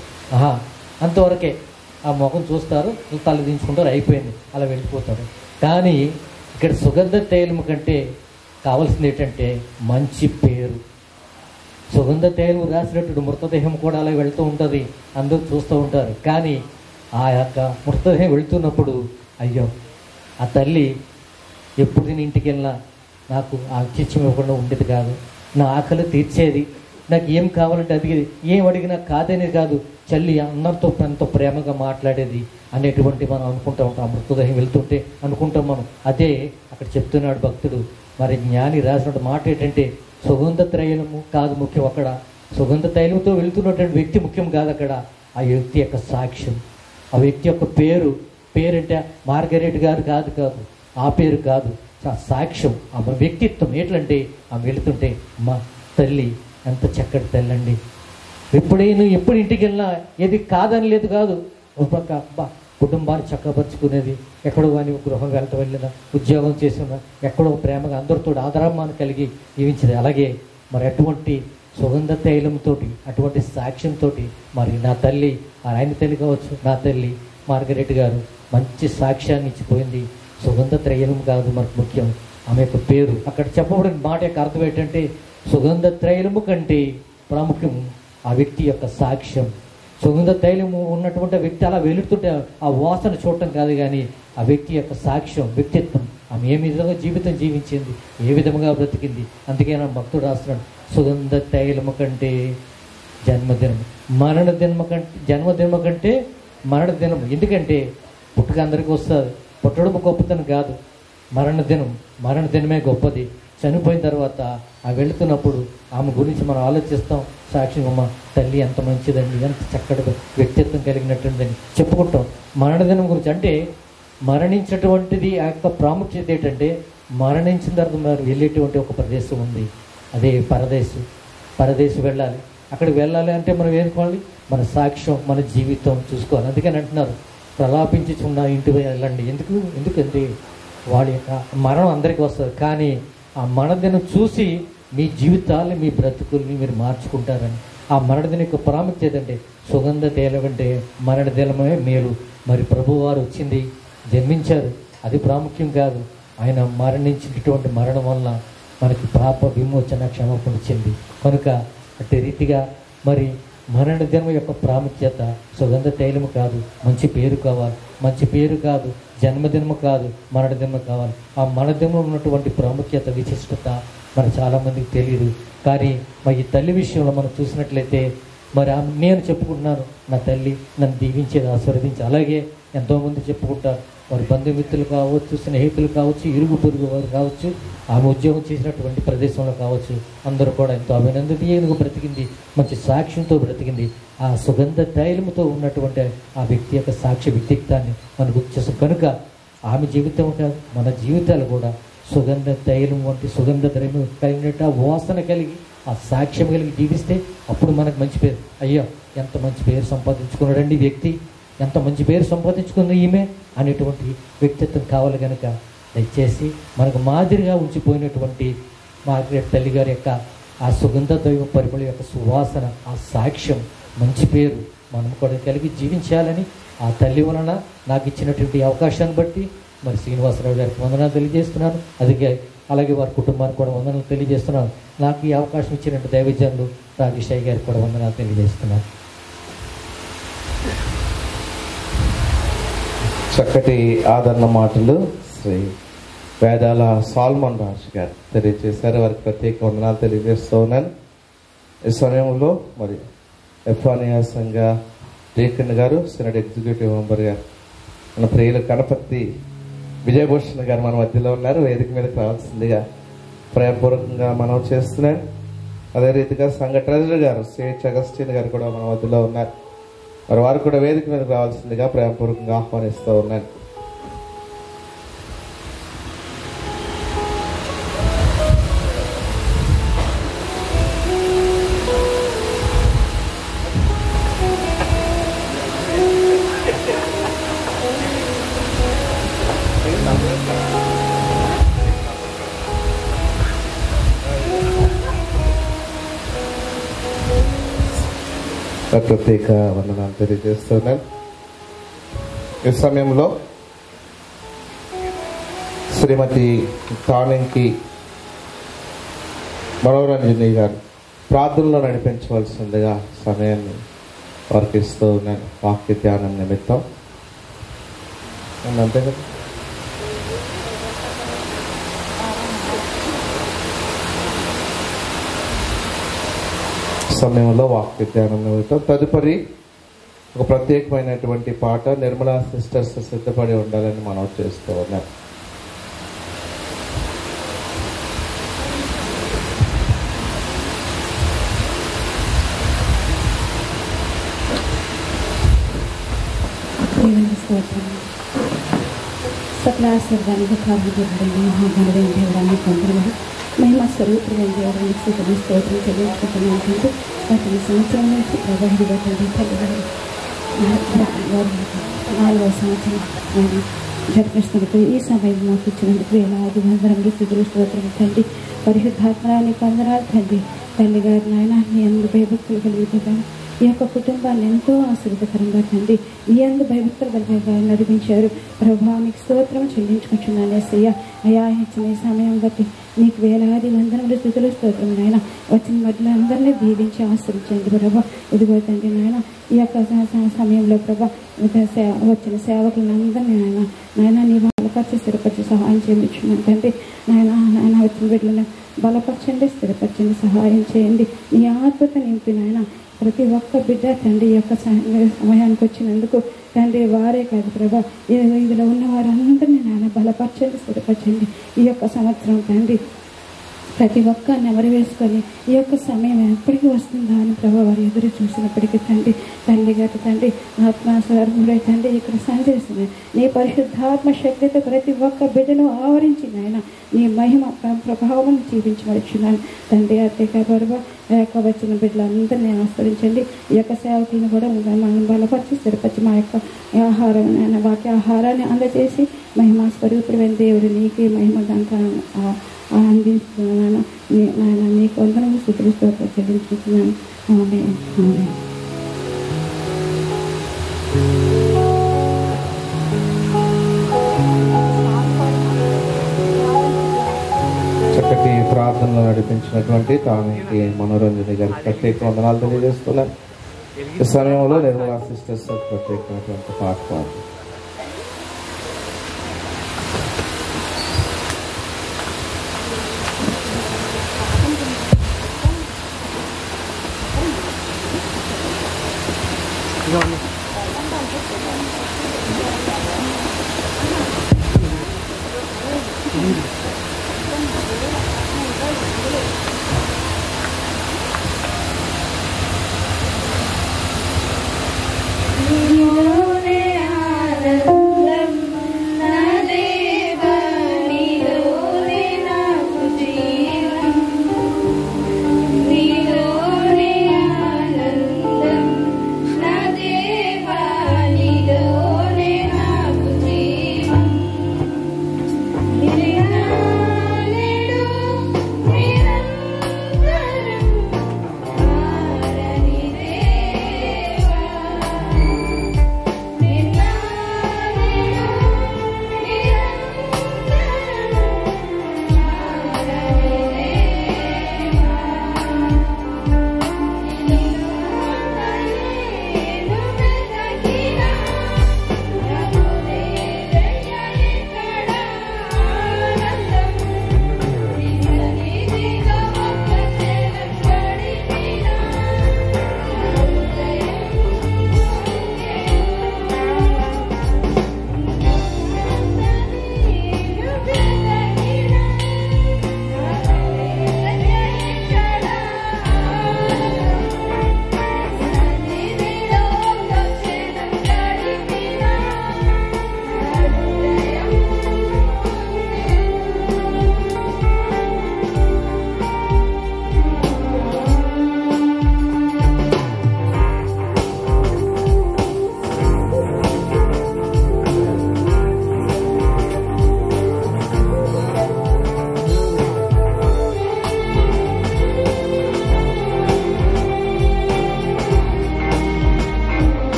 అంతవరకే ఆ ముఖం చూస్తారు, తల దించుకుంటారు, అయిపోయింది, అలా వెళ్ళిపోతారు. కానీ ఇక్కడ సుగంధ తైలం కంటే కావాల్సింది ఏంటంటే మంచి పేరు. సుగంధ తైలం రాసినట్టు మృతదేహం కూడా అలా వెళ్తూ ఉంటుంది, అందరూ చూస్తూ ఉంటారు. కానీ ఆ యొక్క మృతదేహం వెళుతున్నప్పుడు అయ్యో ఆ తల్లి ఎప్పుడు నేను ఇంటికి వెళ్ళినా నాకు ఆతిథ్యం ఇవ్వకుండా ఉండేది కాదు, నా ఆకలి తీర్చేది, నాకు ఏం కావాలంటే అది ఏం అడిగినా కాదనేది కాదు, చల్లి అందరితో ఎంతో ప్రేమగా మాట్లాడేది అనేటువంటి మనం అనుకుంటూ ఉంటాం. ఆ మృతదేహం వెళ్తుంటే అనుకుంటాం మనం. అదే అక్కడ చెప్తున్నాడు భక్తుడు. మరి జ్ఞాని రాసినటువంటి మాట ఏంటంటే సుగంధ తైలము కాదు ముఖ్యం, అక్కడ సుగంధ తైలంతో వెళ్తున్నటువంటి వ్యక్తి ముఖ్యం కాదు, అక్కడ ఆ వ్యక్తి యొక్క సాక్ష్యం, ఆ వ్యక్తి యొక్క పేరంటే మార్గరెట్ గారు కాదు, ఆ పేరు కాదు, ఆ సాక్ష్యం, ఆ వ్యక్తిత్వం. ఏంటంటే ఆమె వెళుతుంటే మా తల్లి ఎంత చక్కటి తల్లి అండి, ఎప్పుడు ఇంటికి వెళ్ళినా ఏది కాదని లేదు కాదు, కుటుంబాన్ని చక్కపరుచుకునేది, ఎక్కడో కానీ గృహం వెళ్ళినా, ఉద్యోగం చేసినా, ఎక్కడో ప్రేమగా అందరితో ఆదరమాన్ని కలిగి జీవించేది. అలాగే మరి అటువంటి సుగంధ తైలంతో, అటువంటి సాక్ష్యంతో మరి నా తల్లి, ఆయన తల్లి కావచ్చు, నా తల్లి మార్గరెట్ గారు మంచి సాక్ష్యాన్ని ఇచ్చిపోయింది. సుగంధ త్రైలం కాదు మనకు ముఖ్యం, ఆమె యొక్క పేరు. అక్కడ చెప్పబడిన మాట యొక్క అర్థం ఏంటంటే సుగంధ త్రైలము కంటే ప్రాముఖ్యం ఆ వ్యక్తి యొక్క సాక్ష్యం. సుగంధ తైలము ఉన్నటువంటి వ్యక్తి అలా వెళుతుంటే ఆ వాసన చూడటం కాదు, కానీ ఆ వ్యక్తి యొక్క సాక్ష్యం, వ్యక్తిత్వం, ఆమె ఏ విధంగా జీవితం జీవించింది, ఏ విధంగా బ్రతికింది. అందుకే నా భక్తుడు రాస్తున్నాడు సుగంధ తైలము కంటే జన్మదినం, జన్మదినము కంటే మరణ దినం. ఎందుకంటే పుట్టుక అందరికీ వస్తుంది, పుట్టడం గొప్పతనం కాదు, మరణ దినమే గొప్పది. చనిపోయిన తర్వాత ఆ వెళుతున్నప్పుడు ఆమె గురించి మనం ఆలోచిస్తాం, సాక్షి అమ్మ తల్లి ఎంత మంచిదండి, ఎంత చక్కటి వ్యక్తిత్వం కలిగినట్టుందని చెప్పుకుంటాం. మరణదినం గురించి అంటే మరణించినటువంటిది ఆ యొక్క ప్రాముఖ్యత ఏంటంటే మరణించిన తర్వాత మరి వెళ్ళేటువంటి ఒక ప్రదేశం ఉంది, అదే పరదేశం వెళ్ళాలి. అక్కడికి వెళ్ళాలి అంటే మనం ఏనుకోవాలి, మన సాక్ష్యం, మన జీవితం చూసుకోవాలి. అందుకని అంటున్నారు ప్రలాపించుచున్న ఇంటికి వెళ్ళండి. ఎందుకంటే వాళ్ళ యొక్క మరణం అందరికీ వస్తుంది, కానీ ఆ మరణదినం చూసి మీ జీవితాన్ని, మీ బ్రతుకుల్ని మీరు మార్చుకుంటారని. ఆ మరణదినం యొక్క ప్రాముఖ్యత అంటే సుగంధ తైలం అంటే మరణదినమే మేలు. మరి ప్రభువారు వచ్చింది, జన్మించారు, అది ప్రాముఖ్యం కాదు, ఆయన మరణించినటువంటి మరణం వల్ల మనకి పాప విమోచన క్షమాపణ వచ్చింది. కనుక అట్టి రీతిగా మరి మరణ దినం యొక్క ప్రాముఖ్యత సుగంధ తైలము కాదు, మంచి పేరు కావాలి. మంచి పేరు కాదు, జన్మదినము కాదు, మరణదినము కావాలి. ఆ మరణదినంలో ఉన్నటువంటి ప్రాముఖ్యత, విశిష్టత మరి చాలామందికి తెలియదు. కానీ మరి ఈ తల్లి విషయంలో మనం చూసినట్లయితే మరి నేను చెప్పుకుంటున్నాను, నా తల్లి నన్ను దీవించేది, ఆశీర్వదించి. అలాగే ఎంతోమంది చెప్పుకుంటారు, వారి బంధుమిత్రులు కావచ్చు, స్నేహితులు కావచ్చు, ఇరుగు పొరుగు వారు కావచ్చు, ఆమె ఉద్యోగం చేసినటువంటి ప్రదేశంలో కావచ్చు, అందరూ కూడా ఎంతో అభినందనీయంగా బ్రతికింది, మంచి సాక్ష్యంతో బ్రతికింది. ఆ సుగంధ తైలముతో ఉన్నటువంటి ఆ వ్యక్తి యొక్క సాక్ష్య వ్యక్తిత్వాన్ని మనం గుర్తు చేస్తాం. కనుక ఆమె జీవితం కాదు, మన జీవితాలు కూడా సుగంధ తైలం వంటి సుగంధ ద్రవ్యం కలిగినట్టు ఆ వాసన కలిగి, ఆ సాక్ష్యం కలిగి జీవిస్తే అప్పుడు మనకు మంచి పేరు. అయ్యో ఎంత మంచి పేరు సంపాదించుకున్నాడండి వ్యక్తి, ఎంత మంచి పేరు సంపాదించుకుంది ఈమె అనేటువంటి వ్యక్తిత్వం కావాలి. కనుక దయచేసి మనకు మాదిరిగా ఉంచిపోయినటువంటి మార్గరెట్ తల్లి గారి యొక్క ఆ సుగంధ దైవ పరిమళ యొక్క సువాసన, ఆ సాక్ష్యం, మంచి పేరు మనం కూడా కలిగి జీవించాలని ఆ తల్లి వలన నాకు ఇచ్చినటువంటి అవకాశాన్ని బట్టి మరి శ్రీనివాసరావు గారికి వందనాలు తెలియజేస్తున్నాను. అలాగే వారి కుటుంబానికి కూడా వందనాలు తెలియజేస్తున్నాను. నాకు ఈ అవకాశం ఇచ్చినట్టు దైవజనులు రాజేష్ గారికి కూడా వందనాలు తెలియజేస్తున్నాను. చక్కటి ఆదరణ మాటలు శ్రీ వేదాల సాల్మన్ రాజు గారు తెలియజేశారు. వారికి ప్రత్యేక వందనాలు తెలియజేస్తూ ఉన్నాను. ఈ సమయంలో మరి ఎఫానియా సంఘ డీకన్ గారు, సినడ్ ఎగ్జిక్యూటివ్ మెంబర్ గారు, మన ప్రియులు కనపర్తి విజయభూషణ్ గారు మన మధ్యలో ఉన్నారు. వేదిక మీదకి రావాల్సిందిగా ప్రేమపూర్వకంగా మనం చేస్తున్నాను. అదే రీతిగా సంఘ ట్రెజరర్ గారు సిహెచ్ అగస్టిన్ గారు కూడా మన మధ్యలో ఉన్నారు. మరి వారు కూడా వేదిక మీదకి రావాల్సిందిగా ప్రేమపూర్వకంగా ఆహ్వానిస్తూ ఉన్నాను. ప్రత్యేక వందనాలు తెలియజేస్తున్నాను. ఈ సమయంలో శ్రీమతి తానింకి మనోరంజని గారు ప్రార్థనలో నడిపించవలసిందిగా సమయాన్ని వారికి ఇస్తూ ఉన్నాను. వాక్య ధ్యానం నిమిత్తం అంతే కదా. సమయంలో వాక్య ధ్యానం నిమిత్తం తదుపరి ఒక ప్రత్యేకమైనటువంటి పాట నిర్మలా సిస్టర్స్ సిద్ధపడి ఉండాలని మనం చేస్తూ ఉన్నాం. సకల స్వర్గానికి కారణం మహాగణుడైన దేవరాన్ని కొందరు మహిమ స్వరూపుడైన దేవరాన్ని స్థుతులు స్తోత్రం చెల్లించుకుంటున్నాను. గత సంవత్సరం నుంచి ప్రభావిగా తల్లిగారు 4వ సంవత్సరం ఆయన జగకృష్ణుడికి ఈ సమయం మాకు ఇచ్చినందుకు వేలాది వందరంగా స్థుతులు స్తోత్రం తండ్రి. పరిశుద్ధాత్మరాన్ని కొందరాలు తండ్రి. తల్లిగారు నాయన నీ అందు భయభక్తులు కలుగుతున్నాను. ఈ యొక్క కుటుంబాన్ని ఎంతో ఆశీర్వదకరంగా తండ్రి నీ అందు భయభక్తులు కలిగేగా నడిపించారు. ప్రభావానికి స్తోత్రం చెల్లించుకుంటున్నాను యేసయ్య. అయా ఇచ్చిన ఈ సమయం బట్టి నీకు వేలాది వందనములు స్థుతులు స్తోత్రం నాయన. వచ్చిన మధ్యలో అందరినీ దీవించి ఆశ్రయించండి ప్రభా. ఇదిగో తండ్రి నాయన ఈ యొక్క సమయంలో ప్రభా వచ్చిన సేవకులను అందరినీ నాయన నీ బలపరిచి స్థిరపరిచి సహాయం చేయించున్నాను తండ్రి. నాయన వచ్చిన బిడ్డలను బలపరచండి, స్థిరపరచండి, సహాయం చేయండి. నీ ఆత్మత నింపి నాయన ప్రతి ఒక్క బిడ్డ తండ్రి యొక్క సమయానికి వచ్చినందుకు తండ్రి వారే కాదు ప్రభా ఇదిలో ఉన్న వారందరినీ నాయన బలపరచండి, స్థిరపరచండి. ఈ యొక్క సంవత్సరం తండ్రి ప్రతి ఒక్క నెమరు వేసుకొని ఈ యొక్క సమయం ఎప్పటికీ వస్తుందా అని ప్రభావ వారు ఎదురు చూసినప్పటికీ తండ్రి తల్లి గారు తండ్రి ఆత్మస్వరూపుడై తండ్రి ఇక్కడ సందేశం నీ పరిశుద్ధాత్మ శక్తితో ప్రతి ఒక్క బిడ్డను ఆవరించి నాయన నీ మహిమ ప్రభావం చూపించవచ్చున్నాను తండ్రి. అత్యక ప్రభ యొక్క వచ్చిన బిడ్డలందరినీ ఆస్వాదించండి. ఈ యొక్క సేవకులను కూడా మనం బలపరిచి స్థిరపరిచి మా యొక్క ఆహారం వాక్య ఆహారాన్ని అందజేసి మహిమా స్వరూపుడైన దేవుడు నీకే మహిమ దాంట్లో అందిస్తున్నాను. నాయన నీకు వందనములు స్తుతులు స్తోత్రాలు చెల్లించుకుంటున్నాను. ఆమేన్, ఆమేన్. చక్కటి ప్రార్థనలో నడిపించినటువంటి తానికి మనోరంజని గారికి ప్రత్యేక వందనాలు తెలియజేస్తున్నాను. ఈ సమయంలో నిర్మలా సిస్టర్స్ ప్రత్యేకమైనటువంటి పాట పాడు. Yeah.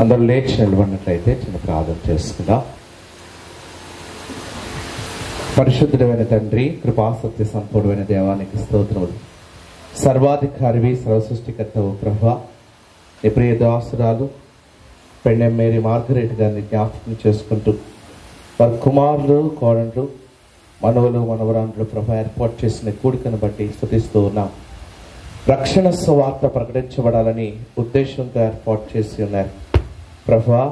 అందరూ లేచి నిలబడినట్లయితే చిన్న ప్రార్థన చేసుకుందాం. పరిశుద్ధుడైన తండ్రి, కృపాసత్య సంపూర్ణమైన దేవానికి స్తోత్రములు. సర్వాధికారివి, సర్వసృష్టికర్తవు ప్రభువా, నీ ప్రియ దాసురాలు పెండెం మేరీ మార్గరెట్ గారిని జ్ఞాపకం చేసుకుంటూ వారి కుమారులు, కోడళ్ళు, మనవలు, మనవరాండ్లు ప్రభు ఏర్పాటు చేసిన కూడికను బట్టి స్తుతిస్తూ ఉన్నాం. రక్షణ సువార్త ప్రకటించబడాలని ఉద్దేశంతో ఏర్పాటు చేసి ఉన్నారు. ప్రభువా,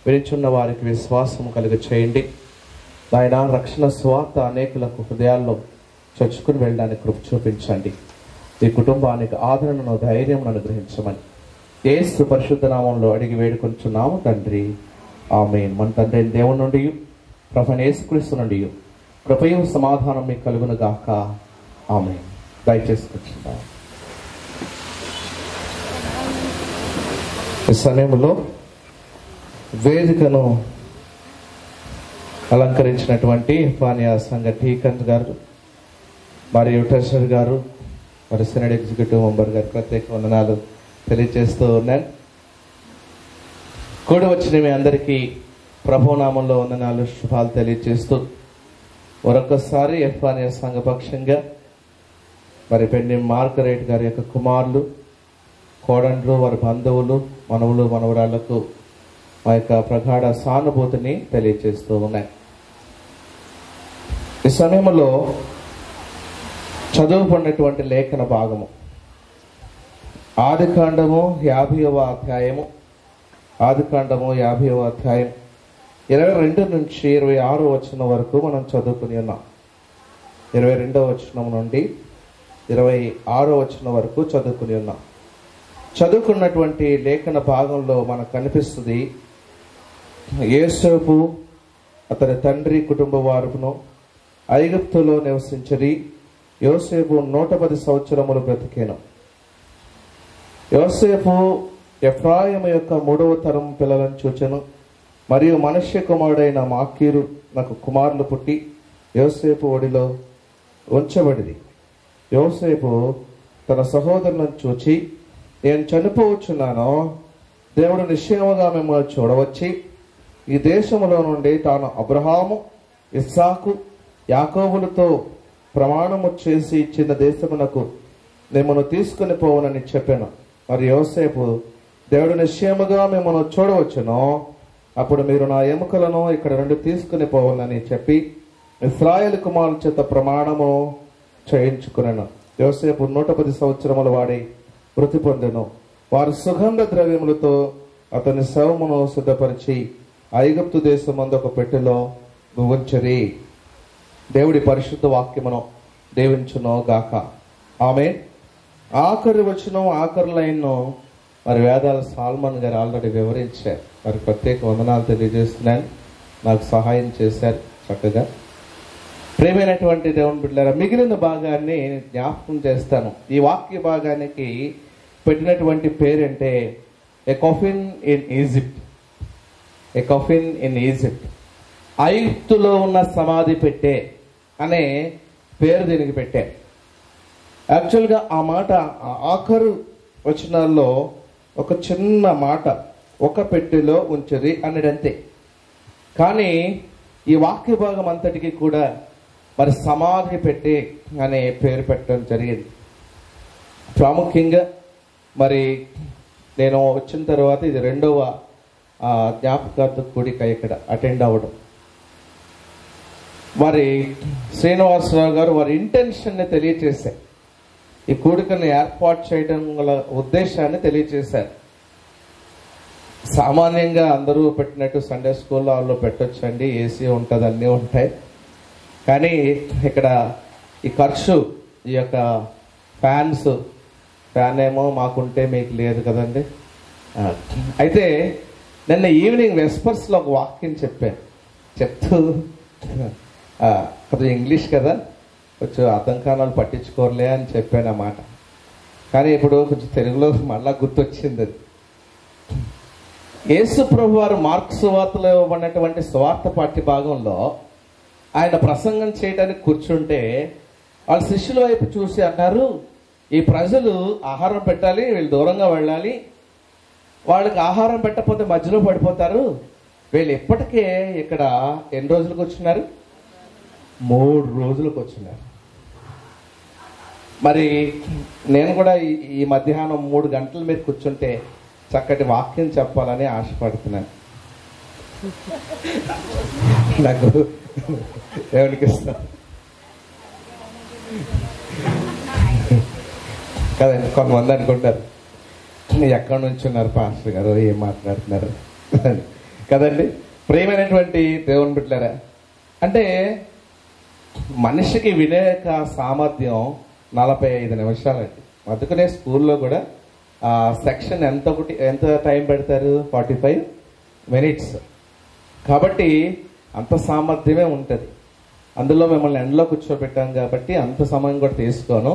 వినిచున్న వారికి విశ్వాసం కలుగ చేయండి. ఆయన రక్షణ సువార్త అనేకులకు హృదయాల్లో చొచ్చుకుని వెళ్ళడానికి కృప చూపించండి. ఈ కుటుంబానికి ఆదరణను, ధైర్యం అనుగ్రహించమని యేసు పరిశుద్ధ నామంలో అడిగి వేడుకొంచున్నాము తండ్రి, ఆమేన్. మన తండ్రి దేవుని నుండి, ప్రభువైన యేసుక్రీస్తు నుండి కృపయు సమాధానం మీకు కలుగును గాక, ఆమేన్. దయచేసి కూర్చుందాం. ఈ సమయంలో వేదికను అలంకరించినటువంటి పానీయ సంఘ టీకంత్ గారు మరియు ట్రెషరర్ గారు మరి సెనెట్ ఎగ్జిక్యూటివ్ మెంబర్ గారు ప్రత్యేక వందనాలు తెలియజేస్తూ ఉన్నాను. కూడి వచ్చిన మీ అందరికీ ప్రభునామంలో వందనాలు, శుభాలు తెలియజేస్తూ మరొకసారి ఎఫ్ఆనియా సంఘపక్షంగా మరి పెండెం మార్గరెట్ గారి యొక్క కుమారులు, కోడండ్లు, వారి బంధువులు, మనవులు, మనవరాళ్లకు మా యొక్క ప్రగాఢ సానుభూతిని తెలియజేస్తూ ఉన్నాయి. ఈ సమయంలో చదువుకున్నటువంటి లేఖన భాగము ఆదికాండము 50వ అధ్యాయము 22 నుంచి 26 వచనం వరకు మనం చదువుకుని ఉన్నాం. 22వ వచనం నుండి 26 వచనం వరకు చదువుకుని ఉన్నాం. చదువుకున్నటువంటి లేఖన భాగంలో మనకు కనిపిస్తుంది, యోసేపు అతని తండ్రి కుటుంబ వారును ఐగుప్తులో నివసించరి. యోసేపు 110 సంవత్సరములు బ్రతికేను. యోసేపు ఎఫ్రాయిము యొక్క 3వ తరం పిల్లలను చూచెను. మరియు మనుష్య కుమారుడైన మాకీరు నాకు కుమారులు పుట్టి యోసేపు ఒడిలో ఉంచబడిది. యోసేపు తన సహోదరులను చూచి, నేను చనిపోవచ్చున్నాను, దేవుడు నిశ్చయముగా మిమ్మల్ని చూడవచ్చి ఈ దేశములో నుండి తాను అబ్రహాము, ఇస్సాకు, యాకోబులతో ప్రమాణము చేసి ఇచ్చిన దేశమునకు మిమ్మల్ని తీసుకుని పోవనని చెప్పాను. మరి యోసేపు, దేవుడు నిశ్చయముగా మిమ్మల్ని చూడవచ్చును, అప్పుడు మీరు నా ఎముకలను ఇక్కడ నుండి తీసుకుని పోవాలని చెప్పి ఇశ్రాయేలు కుమారుల చేత ప్రమాణము చేయించుకున్నాను. యోసేపు 110 సంవత్సరముల వాడి మృతి పొందెను. వారు సుగంధ ద్రవ్యములతో అతని శవమును సిద్ధపరిచి ఐగుప్తు దేశమందు ఒక పెట్టెలో ఉంచరి. దేవుడి పరిశుద్ధ వాక్యమును దీవించును గాక, ఆమేన్. ఆఖరి వచనం, ఆఖరి లైన్ను మరి వేదాల సాల్మన్ గారు ఆల్రెడీ వివరించారు. మరి ప్రత్యేక వందనాలు తెలియజేస్తున్నాను, నాకు సహాయం చేశారు చక్కగా. ప్రేమైనటువంటి దేవుని బిడ్డలారా, మిగిలిన భాగాన్ని జ్ఞాపకం చేస్తాను. ఈ వాక్య భాగానికి పెట్టినటువంటి పేరంటే a coffin in Egypt. A coffin in Egypt, ఐగుప్తులో ఉన్న సమాధి పెట్టే అనే పేరు దీనికి పెట్టే. యాక్చువల్గా ఆ మాట ఆఖరు వచనాల్లో ఒక చిన్న మాట, ఒక పెట్టెలో ఉంచది అన్నదంతే. కానీ ఈ వాక్య భాగం అంతటికి కూడా మరి సమాధి పెట్టే అనే పేరు పెట్టడం జరిగింది. ప్రాముఖ్యంగా మరి నేను వచ్చిన తర్వాత ఇది 2వ జ్ఞాపకార్థ కూడిక ఇక్కడ అటెండ్ అవ్వడం. మరి శ్రీనివాసరావు గారు వారి ఇంటెన్షన్ని తెలియచేశారు, ఈ కూడికను ఏర్పాటు చేయడం గల ఉద్దేశాన్ని తెలియచేశారు. సామాన్యంగా అందరూ పెట్టినట్టు సండే స్కూల్లో వాళ్ళు పెట్టొచ్చండి, ఏసీ ఉంటుంది, అన్నీ ఉంటాయి. కానీ ఇక్కడ ఈ ఖర్చు, ఈ యొక్క ఫ్యాన్ ఏమో మాకుంటే మీకు లేదు కదండి. అయితే నిన్న ఈవినింగ్ వెస్పర్స్లో ఒక వాక్యం చెప్తూ కొంచెం ఇంగ్లీష్ కదా, కొంచెం అర్థం కానాలు పట్టించుకోరలే అని చెప్పాను అన్నమాట. కానీ ఇప్పుడు కొంచెం తెలుగులో మళ్ళా గుర్తొచ్చింది అది. యేసు ప్రభు వారు మార్కు సువార్తలో ఇవ్వబడినటువంటి సువార్త పాఠ్య భాగంలో ఆయన ప్రసంగం చేయడానికి కూర్చుంటే వాళ్ళ శిష్యుల వైపు చూసి అన్నారు, ఈ ప్రజలు ఆహారం పెట్టాలి, వీళ్ళు దూరంగా వెళ్ళాలి, వాళ్ళకి ఆహారం పెట్టకపోతే మధ్యలో పడిపోతారు. వీళ్ళు ఇప్పటికే ఇక్కడ ఎన్ని రోజులకు వచ్చినారు? 3 రోజులకు వచ్చినారు. మరి నేను కూడా ఈ మధ్యాహ్నం 3 గంటలు మీరు కూర్చుంటే చక్కటి వాక్యం చెప్పాలని ఆశపడుతున్నాను. నాకు దేవునికి ఇష్టం కదండి. కొంతమంది అనుకుంటారు ఎక్కడి నుంచి ఉన్నారు పాస్టర్ గారు, ఏం మాట్లాడుతున్నారు కదండి. ప్రియమైనటువంటి దేవుని బిడ్డలారా, అంటే మనిషికి వినేక సామర్థ్యం 45 నిమిషాలండి. అందుకనే స్కూల్లో కూడా సెక్షన్ ఎంత టైం పెడతారు? 45 మినిట్స్. కాబట్టి అంత సామర్థ్యమే ఉంటుంది. అందులో మిమ్మల్ని ఎండలో కూర్చోబెట్టాం కాబట్టి అంత సమయం కూడా తీసుకోను.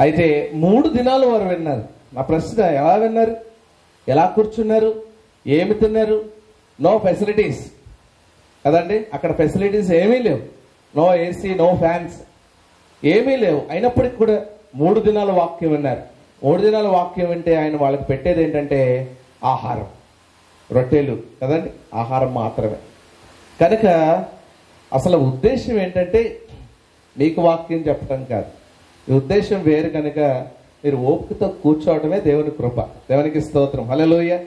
అయితే 3 దినాలు వారు విన్నారు. నా ప్రశ్న, ఎలా విన్నారు? ఎలా కూర్చున్నారు? ఏమి తిన్నారు? నో ఫెసిలిటీస్ కదండి. అక్కడ ఫెసిలిటీస్ ఏమీ లేవు. నో ఏసీ, నో ఫ్యాన్స్, ఏమీ లేవు. అయినప్పటికీ కూడా 3 దినాల వాక్యం విన్నారు. 3 దినాల వాక్యం వింటే ఆయన వాళ్ళకి పెట్టేది ఏంటంటే ఆహారం, రొట్టెలు కదండి, ఆహారం మాత్రమే. కనుక అసలు ఉద్దేశం ఏంటంటే మీకు వాక్యం చెప్పడం కాదు, ఈ ఉద్దేశం వేరు. కనుక మీరు ఓపికతో కూర్చోవటమే దేవుని కృప. దేవునికి స్తోత్రం, హల్లెలూయా.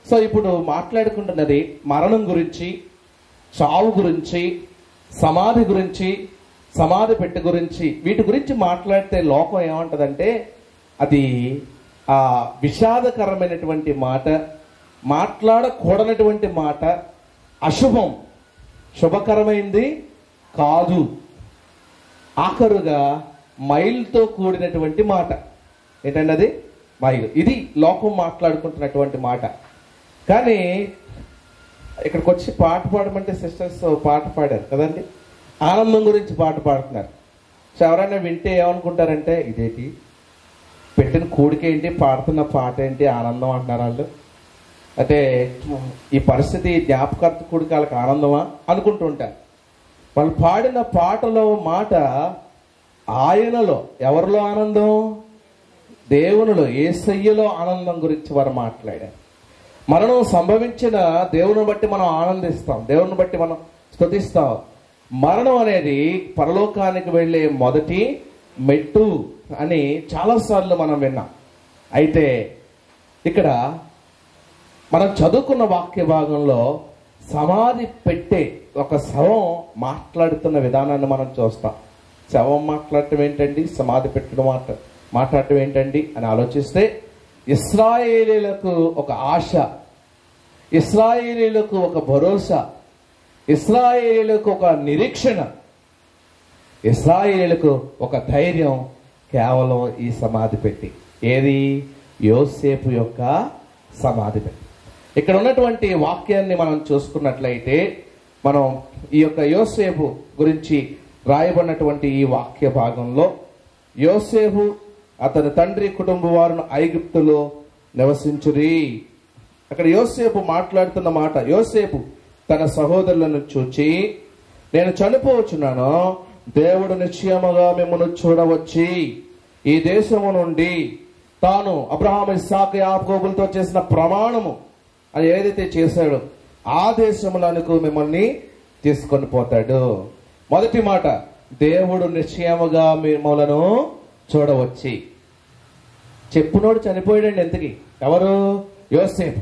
సో ఇప్పుడు మాట్లాడుకుంటున్నది మరణం గురించి, చావు గురించి, సమాధి గురించి, సమాధి పెట్టె గురించి. వీటి గురించి మాట్లాడితే లోకం ఏమంటదంటే అది విషాదకరమైనటువంటి మాట, మాట్లాడకూడనటువంటి మాట, అశుభం, శుభకరమైంది కాదు, ఆఖరుగా మైల్తో కూడినటువంటి మాట. ఏంటంటే అది మైలు. ఇది లోకం మాట్లాడుకుంటున్నటువంటి మాట. కానీ ఇక్కడికి వచ్చి పాట పాడమంటే సిస్టర్స్ పాట పాడారు కదండి, ఆనందం గురించి పాట పాడుతున్నారు. సో ఎవరైనా వింటే ఏమనుకుంటారంటే ఇదేంటి, పెట్టిన కూడికేంటి, పాడుతున్న పాట ఏంటి, ఆనందం అంటున్నారు వాళ్ళు. అంటే ఈ పరిస్థితి జ్ఞాపకార్థ కూడికి వాళ్ళకి ఆనందమా అనుకుంటూ ఉంటారు. వాళ్ళు పాడిన పాటలో మాట ఆయనలో, ఎవరిలో ఆనందం? దేవునిలో, యేసయ్యలో ఆనందం గురించి వారు మాట్లాడారు. మరణం సంభవించిన దేవుని బట్టి మనం ఆనందిస్తాం, దేవుని బట్టి మనం స్తుతిస్తాం. మరణం అనేది పరలోకానికి వెళ్ళే మొదటి మెట్టు అని చాలాసార్లు మనం విన్నాం. అయితే ఇక్కడ మనం చదువుకున్న వాక్య భాగంలో సమాధి పెట్టే ఒక శవం మాట్లాడుతున్న విధానాన్ని మనం చూస్తాం. శవం మాట్లాడటం ఏంటండి, సమాధి పెట్టడం మాట్లాడటం ఏంటండి అని ఆలోచిస్తే, ఇశ్రాయేలీలకు ఒక ఆశ, ఇశ్రాయేలీలకు ఒక భరోసా, ఇశ్రాయేలీలకు ఒక నిరీక్షణ, ఇశ్రాయేలీలకు ఒక ధైర్యం కేవలం ఈ సమాధి పెట్టి. ఏది? యోసేపు యొక్క సమాధి పెట్టి. ఇక్కడ ఉన్నటువంటి వాక్యాన్ని మనం చూసుకున్నట్లయితే, మనం ఈ యొక్క యోసేపు గురించి రాయబడినటువంటి ఈ వాక్య భాగంలో యోసేపు అతని తండ్రి కుటుంబ వారును ఐగుప్తులో నివసించురి. అక్కడ యోసేపు మాట్లాడుతున్న మాట, యోసేపు తన సహోదరులను చూచి, నేను చనిపోవచ్చున్నాను, దేవుడు నిశ్చయముగా మిమ్మల్ని చూడవచ్చి ఈ దేశము నుండి తాను అబ్రహాము, ఇస్సాకు, యాకోబులతో చేసిన ప్రమాణము అని ఏదైతే చేశాడో ఆ దేశములకు మిమ్మల్ని తీసుకొని పోతాడు. మొదటి మాట, దేవుడు నిశ్చయముగా మిమ్మలను చూడవచ్చి. చెప్పునోడు చనిపోయాడండి. ఎంతకి? ఎవరు? యోసేపు.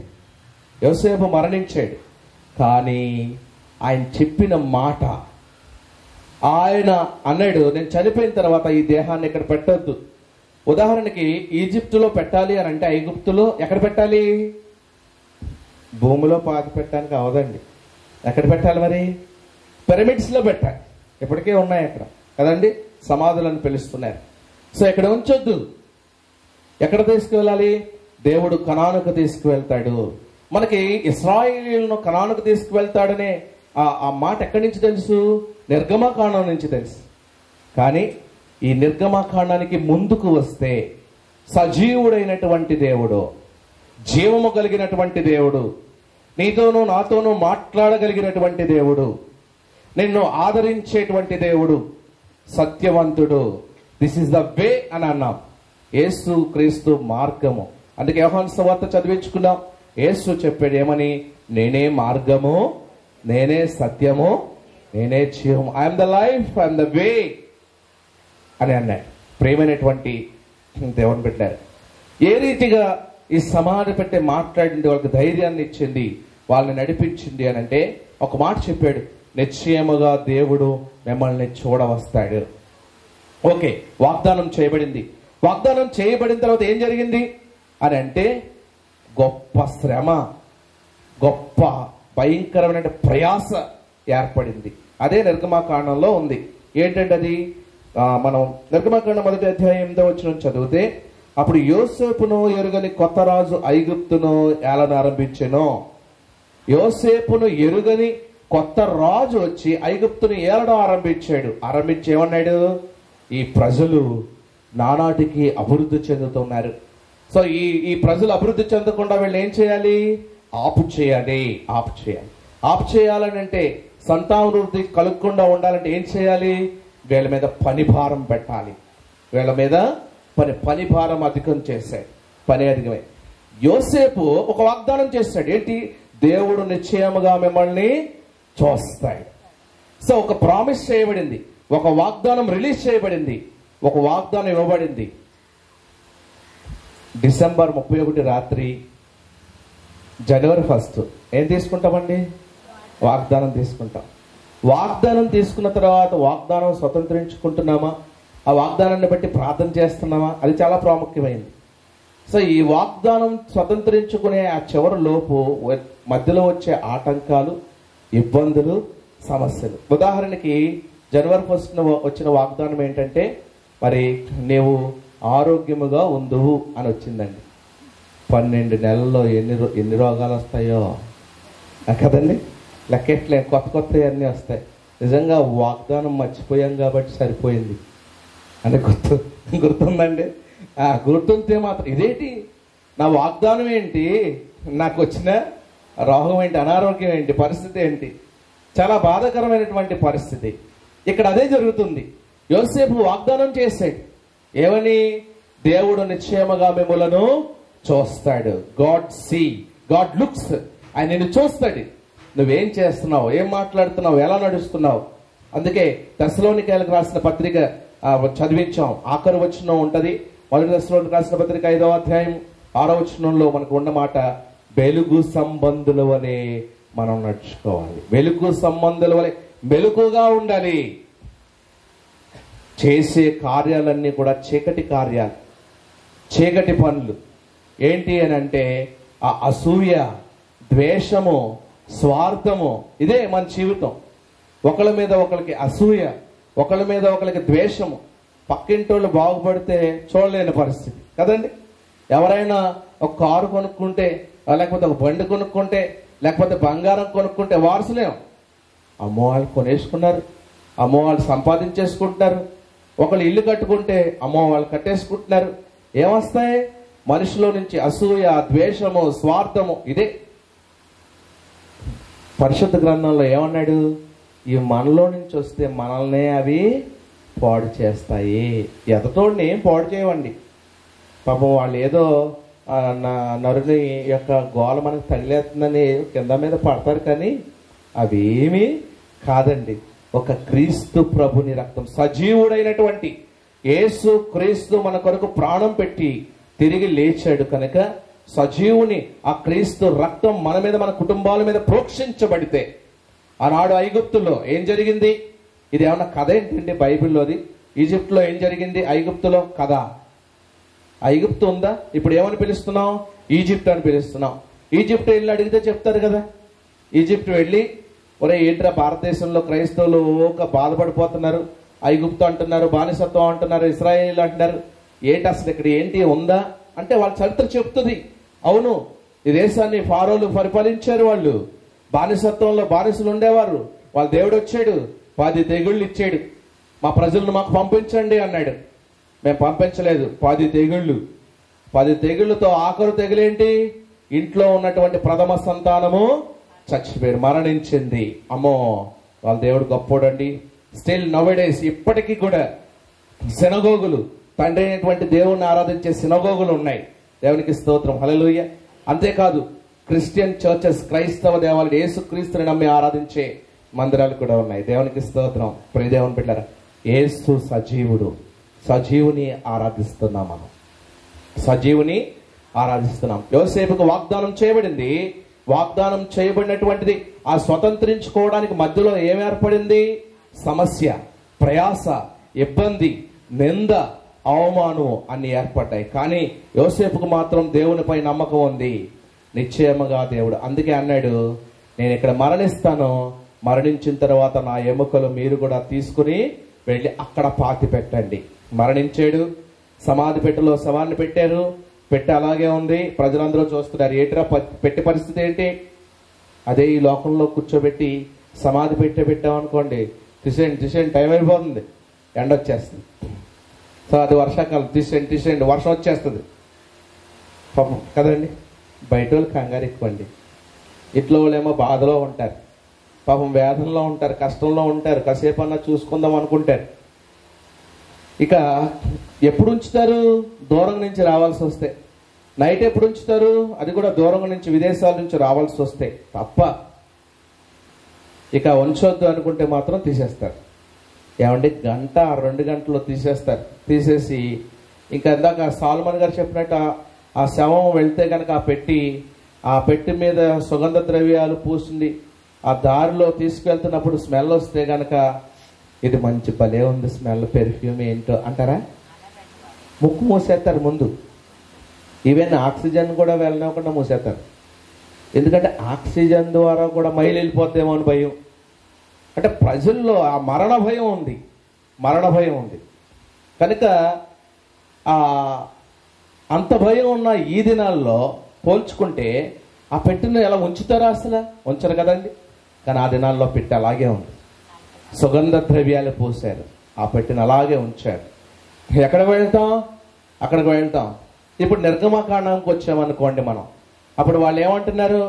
యోసేపు మరణించాడు. కానీ ఆయన చెప్పిన మాట, ఆయన అన్నాడు, నేను చనిపోయిన తర్వాత ఈ దేహాన్ని ఇక్కడ పెట్టొద్దు. ఉదాహరణకి ఈజిప్టులో పెట్టాలి అని అంటే ఐగుప్తులో ఎక్కడ పెట్టాలి? భూమిలో పాతి పెట్టడానికి అవదండి. ఎక్కడ పెట్టాలి మరి? పిరమిడ్స్లో పెట్టాలి. ఇప్పటికే ఉన్నాయి అక్కడ కదండి, సమాధులను పిలుస్తున్నారు. సో ఇక్కడ ఉంచొద్దు. ఎక్కడ తీసుకువెళ్ళాలి? దేవుడు కనానుకు తీసుకువెళ్తాడు. మనకి ఇశ్రాయేలీయులను కనానుకు తీసుకువెళ్తాడనే ఆ మాట ఎక్కడి నుంచి తెలుసు? నిర్గమకాండం నుంచి తెలుసు. కానీ ఈ నిర్గమకాండానికి ముందుకు వస్తే సజీవుడైనటువంటి దేవుడు, జీవము కలిగినటువంటి దేవుడు, నీతోనూ నాతోనూ మాట్లాడగలిగినటువంటి దేవుడు, నిన్ను ఆదరించేటువంటి దేవుడు, సత్యవంతుడు, దిస్ ఇస్ ద వే అని అన్నాం. యేసు క్రీస్తు మార్గము. అందుకే యోహాను సువార్త చదివించుకున్నాం. యేసు చెప్పాడు ఏమని? నేనే మార్గము, నేనే సత్యము, నేనే జీవము. I'm the life, I'm the way అని అన్నాడు. ప్రేమైనటువంటి దేవుని పెట్టారు. ఏ రీతిగా ఈ సమాధి పెట్టి మాట్లాడింది, వాళ్ళకి ధైర్యాన్ని ఇచ్చింది, వాళ్ళని నడిపించింది అని అంటే ఒక మాట చెప్పాడు, నిశ్చయముగా దేవుడు మిమ్మల్ని చూడవస్తాడు. ఓకే, వాగ్దానం చేయబడింది. వాగ్దానం చేయబడిన తర్వాత ఏం జరిగింది అని అంటే గొప్ప శ్రమ, గొప్ప భయంకరమైన ప్రయాస ఏర్పడింది. అదే నిర్గమాకాండంలో ఉంది. ఏంటంటే అది మనం నిర్గమాకాండం 1వ అధ్యాయం 8వ వచనం చదివితే, అప్పుడు యోసేపును ఎరుగని కొత్త రాజు ఐగుప్తును ఏలన ఆరంభించెను. యోసేపును ఎరుగని కొత్త రాజు వచ్చి ఐగుప్తును ఏలడం ఆరంభించాడు. ఆరంభించి ఏమన్నాడు? ఈ ప్రజలు నానాటికి అభివృద్ధి చెందుతున్నారు. సో ఈ ప్రజలు అభివృద్ధి చెందకుండా వీళ్ళు ఏం చేయాలి? ఆపు చేయాలి. ఆపు చేయాలని అంటే సంతానవృద్ధి కలుగకుండా ఉండాలంటే ఏం చేయాలి? వీళ్ళ మీద పని భారం పెట్టాలి. వీళ్ళ మీద పని భారం అధికం చేశాడు. పని అధికమై యోసేపు ఒక వాగ్దానం చేశాడు. ఏంటి? దేవుడు నిశ్చయముగా మిమ్మల్ని చూస్తాడు. సో ఒక ప్రామిస్ చేయబడింది, ఒక వాగ్దానం రిలీజ్ చేయబడింది, ఒక వాగ్దానం ఇవ్వబడింది. డిసెంబర్ 31 రాత్రి, జనవరి 1 ఏం తీసుకుంటామండి? వాగ్దానం తీసుకుంటాం. వాగ్దానం తీసుకున్న తర్వాత వాగ్దానం స్వతంత్రించుకుంటున్నామా? ఆ వాగ్దానాన్ని బట్టి ప్రార్థన చేస్తున్నామా? అది చాలా ప్రాముఖ్యమైనది. సో ఈ వాగ్దానం స్వతంత్రించుకునే ఆ చివరి లోపు మధ్యలో వచ్చే ఆటంకాలు, ఇబ్బందులు, సమస్యలు. ఉదాహరణకి జనవరి 1 వచ్చిన వాగ్దానం ఏంటంటే, మరి నీవు ఆరోగ్యముగా ఉందువు అని వచ్చిందండి. 12 నెలల్లో ఎన్ని రోగాలు వస్తాయో కదండి, లెక్కెట్లే. కొత్త అన్నీ వస్తాయి. నిజంగా వాగ్దానం మర్చిపోయాం కాబట్టి సరిపోయింది అని గుర్తుందండి. గుర్తుంటే మాత్రం ఇదేంటి, నా వాగ్దానం ఏంటి, నాకు వచ్చిన రోగం ఏంటి, అనారోగ్యం ఏంటి, పరిస్థితి ఏంటి? చాలా బాధాకరమైనటువంటి పరిస్థితి. ఇక్కడ అదే జరుగుతుంది. యోసేపు వాగ్దానం చేశాడు ఏమని? దేవుడు నిశ్చయముగా మిమ్ములను చూస్తాడు. God looks. ఆయన నిన్ను చూస్తాడు. నువ్వేం చేస్తున్నావు, ఏం మాట్లాడుతున్నావు, ఎలా నడుస్తున్నావు. అందుకే తెస్సలోనికైలకు రాసిన పత్రిక చదివించాం. ఆఖరి వచనం ఉంటది. 1 తెస్సలోనికైలకు రాసిన పత్రిక 5వ అధ్యాయం 6వ వచనంలో మనకు ఉన్నమాట, వెలుగు సంబంధుల వలె మనం నడుచుకోవాలి. వెలుగు సంబంధుల వలె మెలకుగా ఉండాలి. చేసే కార్యాలన్నీ కూడా చీకటి కార్యాలు, చీకటి పనులు. ఏంటి అని అంటే ఆ అసూయ, ద్వేషము, స్వార్థము. ఇదే మన జీవితం. ఒకళ్ళ మీద ఒకరికి అసూయ, ఒకళ్ళ మీద ఒకరికి ద్వేషము. పక్కింటోళ్ళు బాగుపడితే చూడలేని పరిస్థితి కదండి. ఎవరైనా ఒక కారు కొనుక్కుంటే, లేకపోతే ఒక బండి కొనుక్కుంటే, లేకపోతే బంగారం కొనుక్కుంటే వారసులేం. అమ్మో వాళ్ళు కొనేసుకున్నారు, అమ్మో వాళ్ళు సంపాదించేసుకుంటున్నారు. ఒకళ్ళు ఇల్లు కట్టుకుంటే అమ్మో వాళ్ళు కట్టేసుకుంటున్నారు. ఏమొస్తాయి? మనిషిలో నుంచి అసూయ, ద్వేషము, స్వార్థము. ఇదే పరిశుద్ధ గ్రంథంలో ఏమన్నాడు? ఈ మనలో నుంచి వస్తే మనల్నే అవి పాడు చేస్తాయి. ఎదటోడిని ఏం పాడు చేయవండి. పాపం వాళ్ళు ఏదో నరుని యొక్క గోల మనకు తగిలేస్తుందని కింద మీద పడతారు, కానీ అవేమీ కాదండి. ఒక క్రీస్తు ప్రభుని రక్తం, సజీవుడైనటువంటి యేసు క్రీస్తు మన కొరకు ప్రాణం పెట్టి తిరిగి లేచాడు కనుక సజీవుని ఆ క్రీస్తు రక్తం మన మీద, మన కుటుంబాల మీద ప్రోక్షించబడితే, ఆనాడు ఐగుప్తులో ఏం జరిగింది? ఇది ఏమన్నా కథ ఏంటండి బైబిల్లోది? ఈజిప్ట్లో ఏం జరిగింది? ఐగుప్తులో కథ. ఐగుప్తు ఉందా? ఇప్పుడు ఏమని పిలుస్తున్నాం? ఈజిప్ట్ అని పిలుస్తున్నాం. ఈజిప్ట్ వెళ్ళి అడిగితే చెప్తారు కదా. ఈజిప్ట్ వెళ్ళి, ఒరే ఏంట్రా భారతదేశంలో క్రైస్తవులు ఒక బాధపడిపోతున్నారు, ఐగుప్తు అంటున్నారు, బానిసత్వం అంటున్నారు, ఇశ్రాయేలు అంటున్నారు, ఏంటి అసలు ఇక్కడ ఏంటి ఉందా అంటే వాళ్ళ చరిత్ర చెప్తుంది. అవును, ఈ దేశాన్ని ఫారోలు పరిపాలించారు. వాళ్ళు బానిసత్వంలో బానిసలు ఉండేవారు. వాళ్ళ దేవుడు వచ్చాడు, 10 తెగుళ్ళు ఇచ్చాడు. మా ప్రజలను మాకు పంపించండి అన్నాడు. మేము పంపించలేదు. 10 తెగుళ్ళు. 10 తెగుళ్ళతో ఆఖరు తెగులేంటి? ఇంట్లో ఉన్నటువంటి ప్రథమ సంతానము చచ్చిపోయారు, మరణించింది. అమ్మో, వాళ్ళ దేవుడు గొప్పోడండి. స్టిల్ నౌడేస్ ఇప్పటికీ కూడా సినగోగులు, తండ్రి అయినటువంటి దేవుణ్ణి ఆరాధించే సినగోగులు ఉన్నాయి. దేవునికి స్తోత్రం, హల్లెలూయా. అంతేకాదు క్రిస్టియన్ చర్చెస్, క్రైస్తవ దేవాలయాలు, యేసుక్రీస్తుని నమ్మి ఆరాధించే మందిరాలు కూడా ఉన్నాయి. దేవునికి స్తోత్రం. ప్రియ దేవుని బిడ్డలారా, యేసు సజీవుడు. సజీవుని ఆరాధిస్తున్నాం. మనం సజీవుని ఆరాధిస్తున్నాం. యోసేపుకు వాగ్దానం చేయబడింది. వాగ్దానం చేయబడినటువంటిది ఆ స్వతంత్రించుకోవడానికి మధ్యలో ఏం ఏర్పడింది? సమస్య, ప్రయాస, ఇబ్బంది, నింద, అవమానం అన్ని ఏర్పడ్డాయి. కానీ యోసేపుకు మాత్రం దేవునిపై నమ్మకం ఉంది. నిశ్చయముగా దేవుడు అందుకే అన్నాడు, నేను ఇక్కడ మరణిస్తాను, మరణించిన తర్వాత నా ఎముకలు మీరు కూడా తీసుకుని వెళ్ళి అక్కడ పాతి పెట్టండి. మరణించాడు, సమాధి పెట్టెలో శవాన్ని పెట్టారు. పెట్టె అలాగే ఉంది. ప్రజలందరూ చూస్తున్నారు, ఏటిరా పెట్టే పరిస్థితి ఏంటి? అదే ఈ లోకంలో కూర్చోబెట్టి సమాధి పెట్టామనుకోండి, తీసేయండి టైం అయిపోతుంది, ఎండ వచ్చేస్తుంది. సో అది వర్షాకాలం, తీసేయండి వర్షం వచ్చేస్తుంది. పాపం కదండి, బయట వాళ్ళు కంగారు ఎక్కువండి. ఇంట్లో వాళ్ళేమో బాధలో ఉంటారు, పాపం వేదనలో ఉంటారు, కష్టంలో ఉంటారు. కాసేపు అన్నా చూసుకుందాం అనుకుంటారు. ఇక ఎప్పుడు ఉంచుతారు? దూరం నుంచి రావాల్సి వస్తే. నైట్ ఎప్పుడు ఉంచుతారు? అది కూడా దూరం నుంచి, విదేశాల నుంచి రావాల్సి వస్తే తప్ప. ఇక ఉంచొద్దు అనుకుంటే మాత్రం తీసేస్తారు. ఏమంటే గంట 2 గంటల్లో తీసేస్తారు. తీసేసి ఇంకా ఇందాక సాల్మన్ గారు చెప్పినట్టు ఆ శవం వెళ్తే కనుక ఆ పెట్టి మీద సుగంధ ద్రవ్యాలు పూసింది ఆ దారిలో తీసుకెళ్తున్నప్పుడు స్మెల్ వస్తే గనక ఇది మంచి భలే ఉంది స్మెల్, పెర్ఫ్యూమ్ ఏంటో అంటారా? ముక్కు మూసేస్తారు ముందు. ఈవెన్ ఆక్సిజన్ కూడా వెళ్ళనివ్వకుండా మూసేస్తారు. ఎందుకంటే ఆక్సిజన్ ద్వారా కూడా మైలు వెళ్ళిపోతేమో అని భయం. అంటే ప్రజల్లో ఆ మరణ భయం ఉంది. కనుక అంత భయం ఉన్న ఈ దినాల్లో పోల్చుకుంటే ఆ పెట్టెను ఎలా ఉంచుతారా? అసలు ఉంచరు కదండి. కానీ ఆ దినాల్లో పెట్టె అలాగే ఉంది. సుగంధ ద్రవ్యాలు పోసారు, ఆ పెట్టెను అలాగే ఉంచారు. ఎక్కడికి వెళ్తాం? అక్కడికి వెళ్తాం. ఇప్పుడు నిర్గమకాండానికి వచ్చామనుకోండి మనం, అప్పుడు వాళ్ళు ఏమంటున్నారు?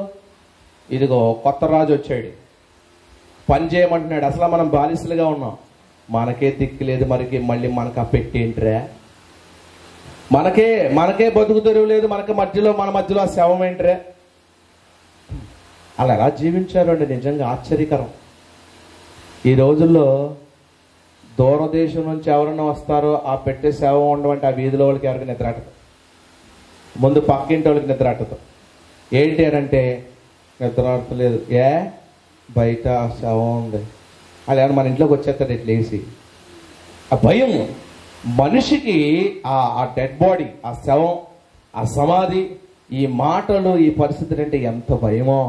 ఇదిగో కొత్త రాజు వచ్చాడు, పని చేయమంటున్నాడు. అసలు మనం బానిసలుగా ఉన్నాం, మనకే దిక్కు లేదు, మళ్ళీ మనకు ఆ పెట్టేంట్రా? మనకే బతుకు తెరువు లేదు, మన మధ్యలో ఆ శవం ఏంట్రా? అలా ఎలా జీవించారు అండి, నిజంగా ఆశ్చర్యకరం. ఈ రోజుల్లో దూరదేశం నుంచి ఎవరన్నా వస్తారో ఆ పెట్టే శవం ఉండమంటే ఆ వీధిలో వాళ్ళకి ఎవరికి నిద్రాటదు, ముందు పక్కింటి వాళ్ళకి నిద్రాటదు. ఏంటి అని అంటే నిద్రాడతలేదు, బయట శవం ఉంది, అలా ఏమన్నా మన ఇంట్లోకి వచ్చేస్తాడు ఇట్లేసి. ఆ భయం మనిషికి, ఆ డెడ్ బాడీ, ఆ శవం, ఆ సమాధి, ఈ మాటలు, ఈ పరిస్థితులు అంటే ఎంత భయమో.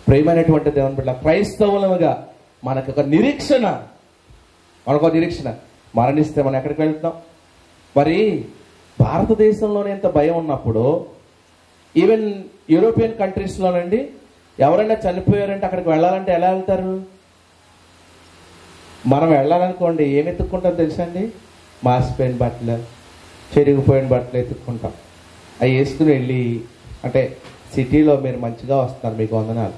ప్రియమైనటువంటి దేవుని బిడ్డ, క్రైస్తవులుగా మనకొక నిరీక్షణ, మరణిస్తే మనం ఎక్కడికి వెళ్తాం? మరి భారతదేశంలోనే ఎంత భయం ఉన్నప్పుడు ఈవెన్ యూరోపియన్ కంట్రీస్లోనండి ఎవరైనా చనిపోయారంటే అక్కడికి వెళ్ళాలంటే ఎలా వెళ్తారు? మనం వెళ్ళాలనుకోండి ఏమి ఎత్తుక్కుంటాం తెలుసా అండి? మాసిపోయిన బట్టలు, చెరిగిపోయిన బట్టలు ఎత్తుక్కుంటాం. అవి వేసుకుని వెళ్ళి, అంటే సిటీలో మీరు మంచిగా వస్తున్నారు, మీకు వందనాలు.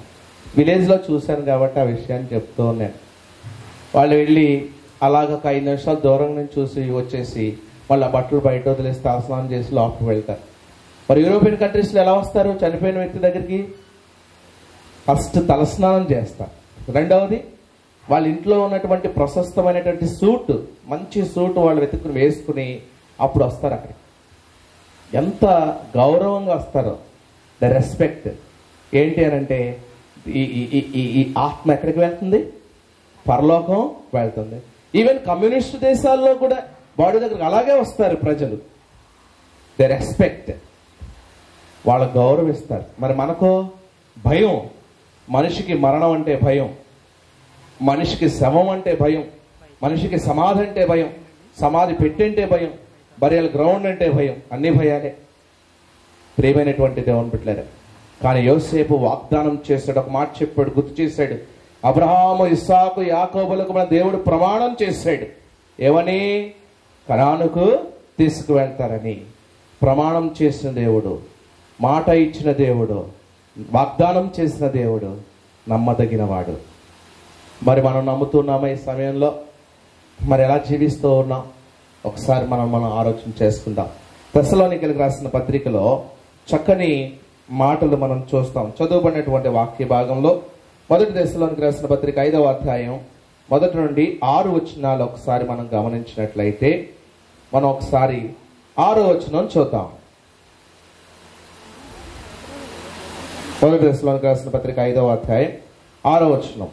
విలేజ్లో చూశాను కాబట్టి ఆ విషయాన్ని చెప్తూ ఉన్నాను. వాళ్ళు వెళ్ళి అలాగ ఒక 5 నిమిషాలు దూరం నుంచి చూసి వచ్చేసి వాళ్ళు ఆ బట్టలు బయట వదిలేసి తలస్నానం చేసి లోపలికి వెళ్తారు. మరి యూరోపియన్ కంట్రీస్లో ఎలా వస్తారు? చనిపోయిన వ్యక్తి దగ్గరికి ఫస్ట్ తలస్నానం చేస్తారు. రెండవది వాళ్ళ ఇంట్లో ఉన్నటువంటి ప్రశస్తమైనటువంటి సూట్, మంచి సూట్ వాళ్ళు వెతుక్కుని వేసుకుని అప్పుడు వస్తారు అక్కడికి. ఎంత గౌరవంగా వస్తారో, ద రెస్పెక్ట్. ఏంటి అని అంటే ఈ ఆత్మ ఎక్కడికి వెళ్తుంది? పరలోకం వెళ్తుంది. ఈవెన్ కమ్యూనిస్ట్ దేశాల్లో కూడా బాడీ దగ్గరకు అలాగే వస్తారు ప్రజలు. ద రెస్పెక్ట్, వాళ్ళ గౌరవిస్తారు. మరి మనకో భయం. మనిషికి మరణం అంటే భయం, మనిషికి శవం అంటే భయం, మనిషికి సమాధి అంటే భయం, సమాధి పెట్టంటే భయం, బరియల్ గ్రౌండ్ అంటే భయం. అన్ని భయాలే ప్రియమైనటువంటి దేవుని బిడ్డలారా. కానీ యోసేపు వాగ్దానం చేశాడు, ఒక మాట చెప్పాడు, గుర్తు చేశాడు. అబ్రహాము, ఇస్సాకు, యాకోబులకు మన దేవుడు ప్రమాణం చేశాడు. ఏమని? కనానుకు తీసుకువెళ్తారని ప్రమాణం చేసిన దేవుడు, మాట ఇచ్చిన దేవుడు, వాగ్దానం చేసిన దేవుడు నమ్మదగిన వాడు. మరి మనం నమ్ముతున్నామా ఈ సమయంలో? మరి ఎలా జీవిస్తూ ఉన్నాం? ఒకసారి మనం ఆలోచన చేసుకుందాం. తెస్సలోనికీయులకు రాసిన పత్రికలో చక్కని మాటలు మనం చూస్తాం. చదువుబడినటువంటి వాక్య భాగంలో మొదటి దశలోనికి రాసిన పత్రిక 5వ అధ్యాయం 1 నుండి 6 వచనాలు ఒకసారి మనం గమనించినట్లయితే మనం ఒకసారి 6వ వచనం చూద్దాం. మొదటి దశలోనికి రాసిన పత్రిక 5వ అధ్యాయం 6వ వచనం.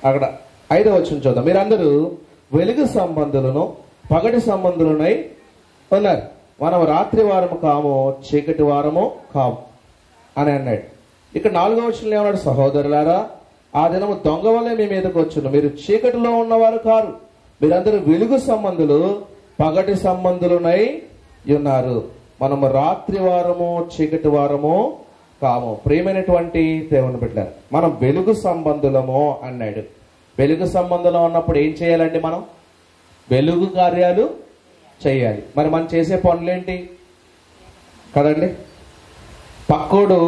అక్కడ 5వ వచనం చూద్దాం. మీరందరూ వెలుగు సంబంధులను పగటి సంబంధులనై ఉన్నారు. మనం రాత్రి వారము కాము, చీకటి వారము కాము అని అన్నాడు. ఇక్కడ 4వ వచనంలో ఏమన్నాడు? సహోదరులారా, ఆ దినము దొంగ వల్లే మీ మీదకి వచ్చును. మీరు చీకటిలో ఉన్నవారు కారు, మీరందరూ వెలుగు సంబంధులు పగటి సంబంధులనై ఉన్నారు. మనము రాత్రి వారము చీకటి వారము కాము. ప్రియమైనటువంటి దేవుని బిడ్డలారా, మనం వెలుగు సంబంధులము అన్నాడు. వెలుగు సంబంధంలో ఉన్నప్పుడు ఏం చేయాలండి? మనం వెలుగు కార్యాలు చేయాలి. మరి మనం చేసే పనులేంటి కదండి? పక్కోడు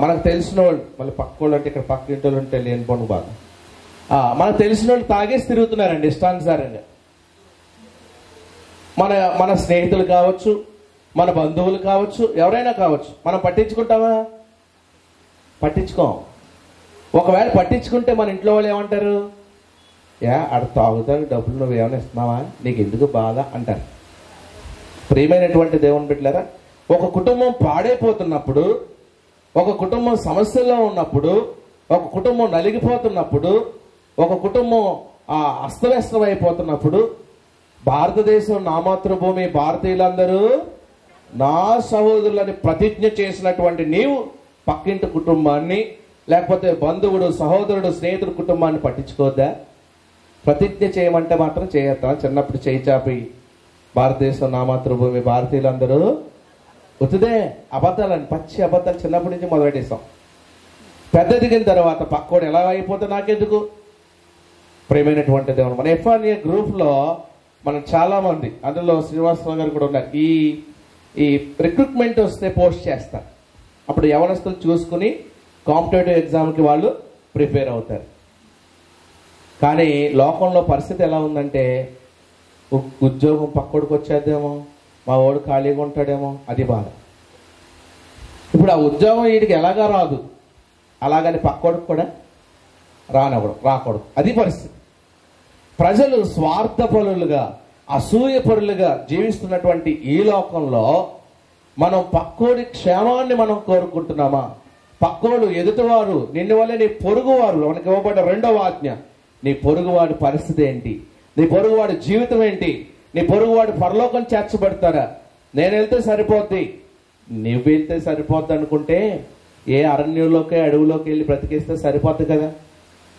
మనకు తెలిసిన వాళ్ళు, మళ్ళీ పక్కోళ్ళు అంటే ఇక్కడ పక్క ఇంటి వాళ్ళు ఉంటే లేని పను బాగా, మనకు తెలిసిన వాళ్ళు తాగేసి తిరుగుతున్నారండి ఇష్టానుసారంగా. మన స్నేహితులు కావచ్చు, మన బంధువులు కావచ్చు, ఎవరైనా కావచ్చు. మనం పట్టించుకుంటామా? పట్టించుకోం. ఒకవేళ పట్టించుకుంటే మన ఇంట్లో వాళ్ళు ఏమంటారు? ఆడ తాగుతాడు, డబ్బులు నువ్వేమైనా ఇస్తున్నావా, నీకు ఎందుకు బాధ అంటారు. ప్రియమైనటువంటి దేవుని బిడ్డలారా, ఒక కుటుంబం పాడైపోతున్నప్పుడు, ఒక కుటుంబం సమస్యల్లో ఉన్నప్పుడు, ఒక కుటుంబం నలిగిపోతున్నప్పుడు, ఒక కుటుంబం అస్తవ్యస్తం అయిపోతున్నప్పుడు, భారతదేశం నా మాతృభూమి, భారతీయులందరూ నా సహోదరులని ప్రతిజ్ఞ చేసినటువంటి నీవు పక్కింటి కుటుంబాన్ని, లేకపోతే బంధువుడు, సహోదరుడు, స్నేహితుడు కుటుంబాన్ని పట్టించుకోవద్దా? ప్రతిజ్ఞ చేయమంటే మాత్రం చేయొద్దా? చిన్నప్పుడు చేయి చాపి భారతదేశం నా మాతృభూమి, భారతీయులందరూ ఉతుదే అబద్ధాలని, పచ్చి అబద్ధాలు చిన్నప్పటి నుంచి మొదలెట్టేసాం. పెద్ద దిగిన తర్వాత పక్కోడు ఎలా అయిపోతే నాకెందుకు? ప్రియమైనటువంటి దేవుడు, మన ఎఫ్ఆర్ఏ గ్రూప్లో మనం చాలామంది, అందులో శ్రీనివాసరావు గారు కూడా ఉన్నారు, ఈ రిక్రూట్మెంట్ వస్తే పోస్ట్ చేస్తారు. అప్పుడు యవనస్తులు చూసుకుని కాంపిటేటివ్ ఎగ్జామ్కి వాళ్ళు ప్రిపేర్ అవుతారు. కానీ లోకంలో పరిస్థితి ఎలా ఉందంటే, ఉద్యోగం పక్కోడికి వచ్చేద్దేమో, మా వాడు ఖాళీగా ఉంటాడేమో, అది బాధ. ఇప్పుడు ఆ ఉద్యోగం వీడికి ఎలాగా రాదు, అలాగని పక్కోడికి కూడా రాకూడదు. అది పరిస్థితి. ప్రజలు స్వార్థపరులుగా, అసూయపరులుగా జీవిస్తున్నటువంటి ఈ లోకంలో మనం పక్కోడి క్షేమాన్ని మనం కోరుకుంటున్నామా? పక్కోడు ఎదుటివారు, నిన్ను వల్లే నీ పొరుగువారు, మనకి ఇవ్వబడ్డ 2వ ఆజ్ఞ, నీ పొరుగువాడి పరిస్థితి ఏంటి, నీ పొరుగువాడి జీవితం ఏంటి, నీ పొరుగువాడి పరలోకం చేర్చబడతారా? నేను వెళ్తే సరిపోద్ది, నువ్వు వెళ్తే సరిపోద్ది అనుకుంటే ఏ అరణ్యంలోకి అడవులోకి వెళ్ళి బ్రతికేస్తే సరిపోద్ది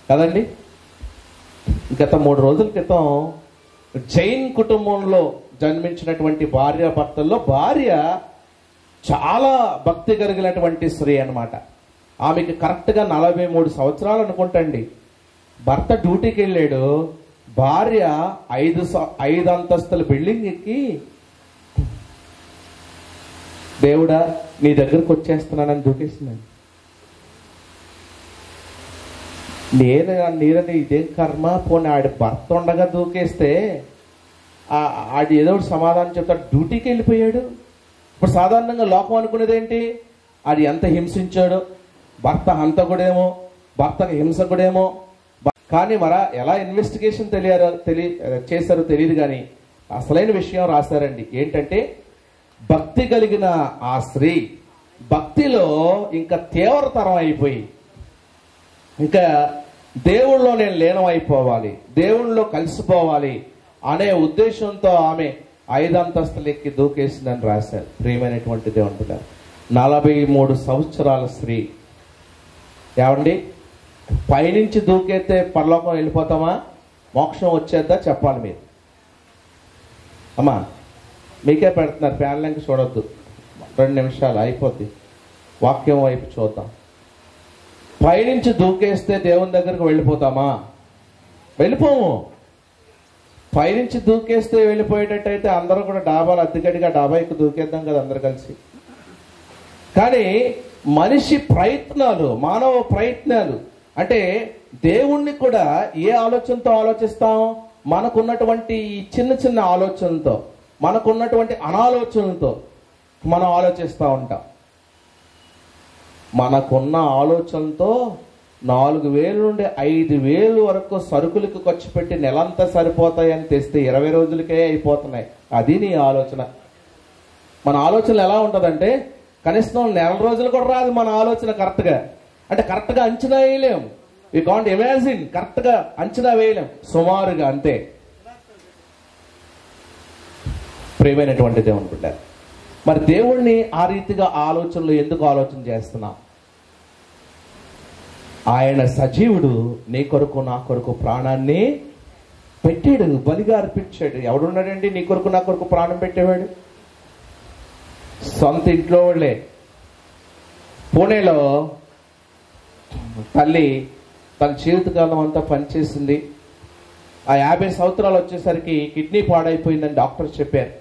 కదండి. గత 3 రోజుల క్రితం జైన్ కుటుంబంలో జన్మించినటువంటి భార్యాభర్తల్లో భార్య చాలా భక్తి కలిగినటువంటి స్త్రీ అన్నమాట. ఆమెకి కరెక్ట్గా 43 సంవత్సరాలు అనుకుంటండి. భర్త డ్యూటీకి వెళ్ళాడు, భార్య 5 అంతస్తుల బిల్డింగ్ ఎక్కి, దేవుడా నీ దగ్గరకు వచ్చేస్తున్నానని దూకేసిందండి. నేనని ఇదేం కర్మ, పోనీ ఆడి భర్త ఉండగా దూకేస్తే ఆడి ఏదో ఒకటి సమాధానం చెప్తాడు, డ్యూటీకి వెళ్ళిపోయాడు. ఇప్పుడు సాధారణంగా లోకం అనుకునేది ఏంటి, ఆడి ఎంత హింసించాడు, భర్త హంతకుడేమో, భర్తకు హింసకుడేమో. కానీ ఎలా ఇన్వెస్టిగేషన్ చేశారో తెలియదు, కానీ అసలైన విషయం రాశారండి. ఏంటంటే, భక్తి కలిగిన ఆ స్త్రీ భక్తిలో ఇంకా తీవ్రతరం అయిపోయి, ఇంకా దేవుళ్ళలో నేను లీనమైపోవాలి, దేవుళ్ళలో కలిసిపోవాలి అనే ఉద్దేశంతో ఆమె 5 అంతస్తులు ఎక్కి దూకేసిందని రాశారు. ప్రియమైనటువంటి దేవుని బిడ్డ, 43 సంవత్సరాల స్త్రీ. ఏమండి, పైనుంచి దూకేస్తే పరలోకం వెళ్ళిపోతామా, మోక్షం వచ్చేద్దా చెప్పాలి మీరు. అమ్మా మీకే పెడుతున్నారు, ప్యానల్కి చూడొద్దు, 2 నిమిషాలు అయిపోద్ది. వాక్యం వైపు చూద్దాం. పైనుంచి దూకేస్తే దేవుని దగ్గరకు వెళ్ళిపోతామా? వెళ్ళిపోము. పైనుంచి దూకేస్తే వెళ్ళిపోయేటట్టయితే అందరూ కూడా డాబాలు అద్దెగడిగా డాబా ఎక్కి దూకేద్దాం కదా అందరు కలిసి. కానీ మనిషి ప్రయత్నాలు, మానవ ప్రయత్నాలు, అంటే దేవుణ్ణి కూడా ఏ ఆలోచనతో ఆలోచిస్తాం? మనకున్నటువంటి చిన్న చిన్న ఆలోచనలతో, మనకున్నటువంటి అనాలోచనలతో మనం ఆలోచిస్తూ ఉంటాం. మనకున్న ఆలోచనతో 4,000 నుండి 5,000 వరకు సరుకులకు ఖర్చు పెట్టి నెలంతా సరిపోతాయని తెస్తే 20 రోజులకే అయిపోతున్నాయి. అది నీ ఆలోచన. మన ఆలోచనలు ఎలా ఉంటుందంటే కనీసం నెల రోజులు కూడా రాదు మన ఆలోచన కరెక్ట్గా. అంటే కరెక్ట్గా అంచనా వేయలేం. We can't imagine. కరెక్ట్గా అంచనా వేయలేం, సుమారుగా అంతే. ప్రియమైనటువంటి దేవుని బిడ్డ, మరి దేవుణ్ణి ఆ రీతిగా ఆలోచనలు ఎందుకు ఆలోచన చేస్తున్నాం? ఆయన సజీవుడు, నీ కొరకు నా కొరకు ప్రాణాన్ని పెట్టాడు, బలిగా అర్పించాడు. ఎవడున్నాడండి నీ కొరకు నా కొరకు ప్రాణం పెట్టేవాడు? సొంత ఇంట్లో వాళ్ళే. పూణేలో తల్లి తన జీవితకాలం అంతా పనిచేసింది. ఆ 50 సంవత్సరాలు వచ్చేసరికి కిడ్నీ పాడైపోయిందని డాక్టర్ చెప్పారు.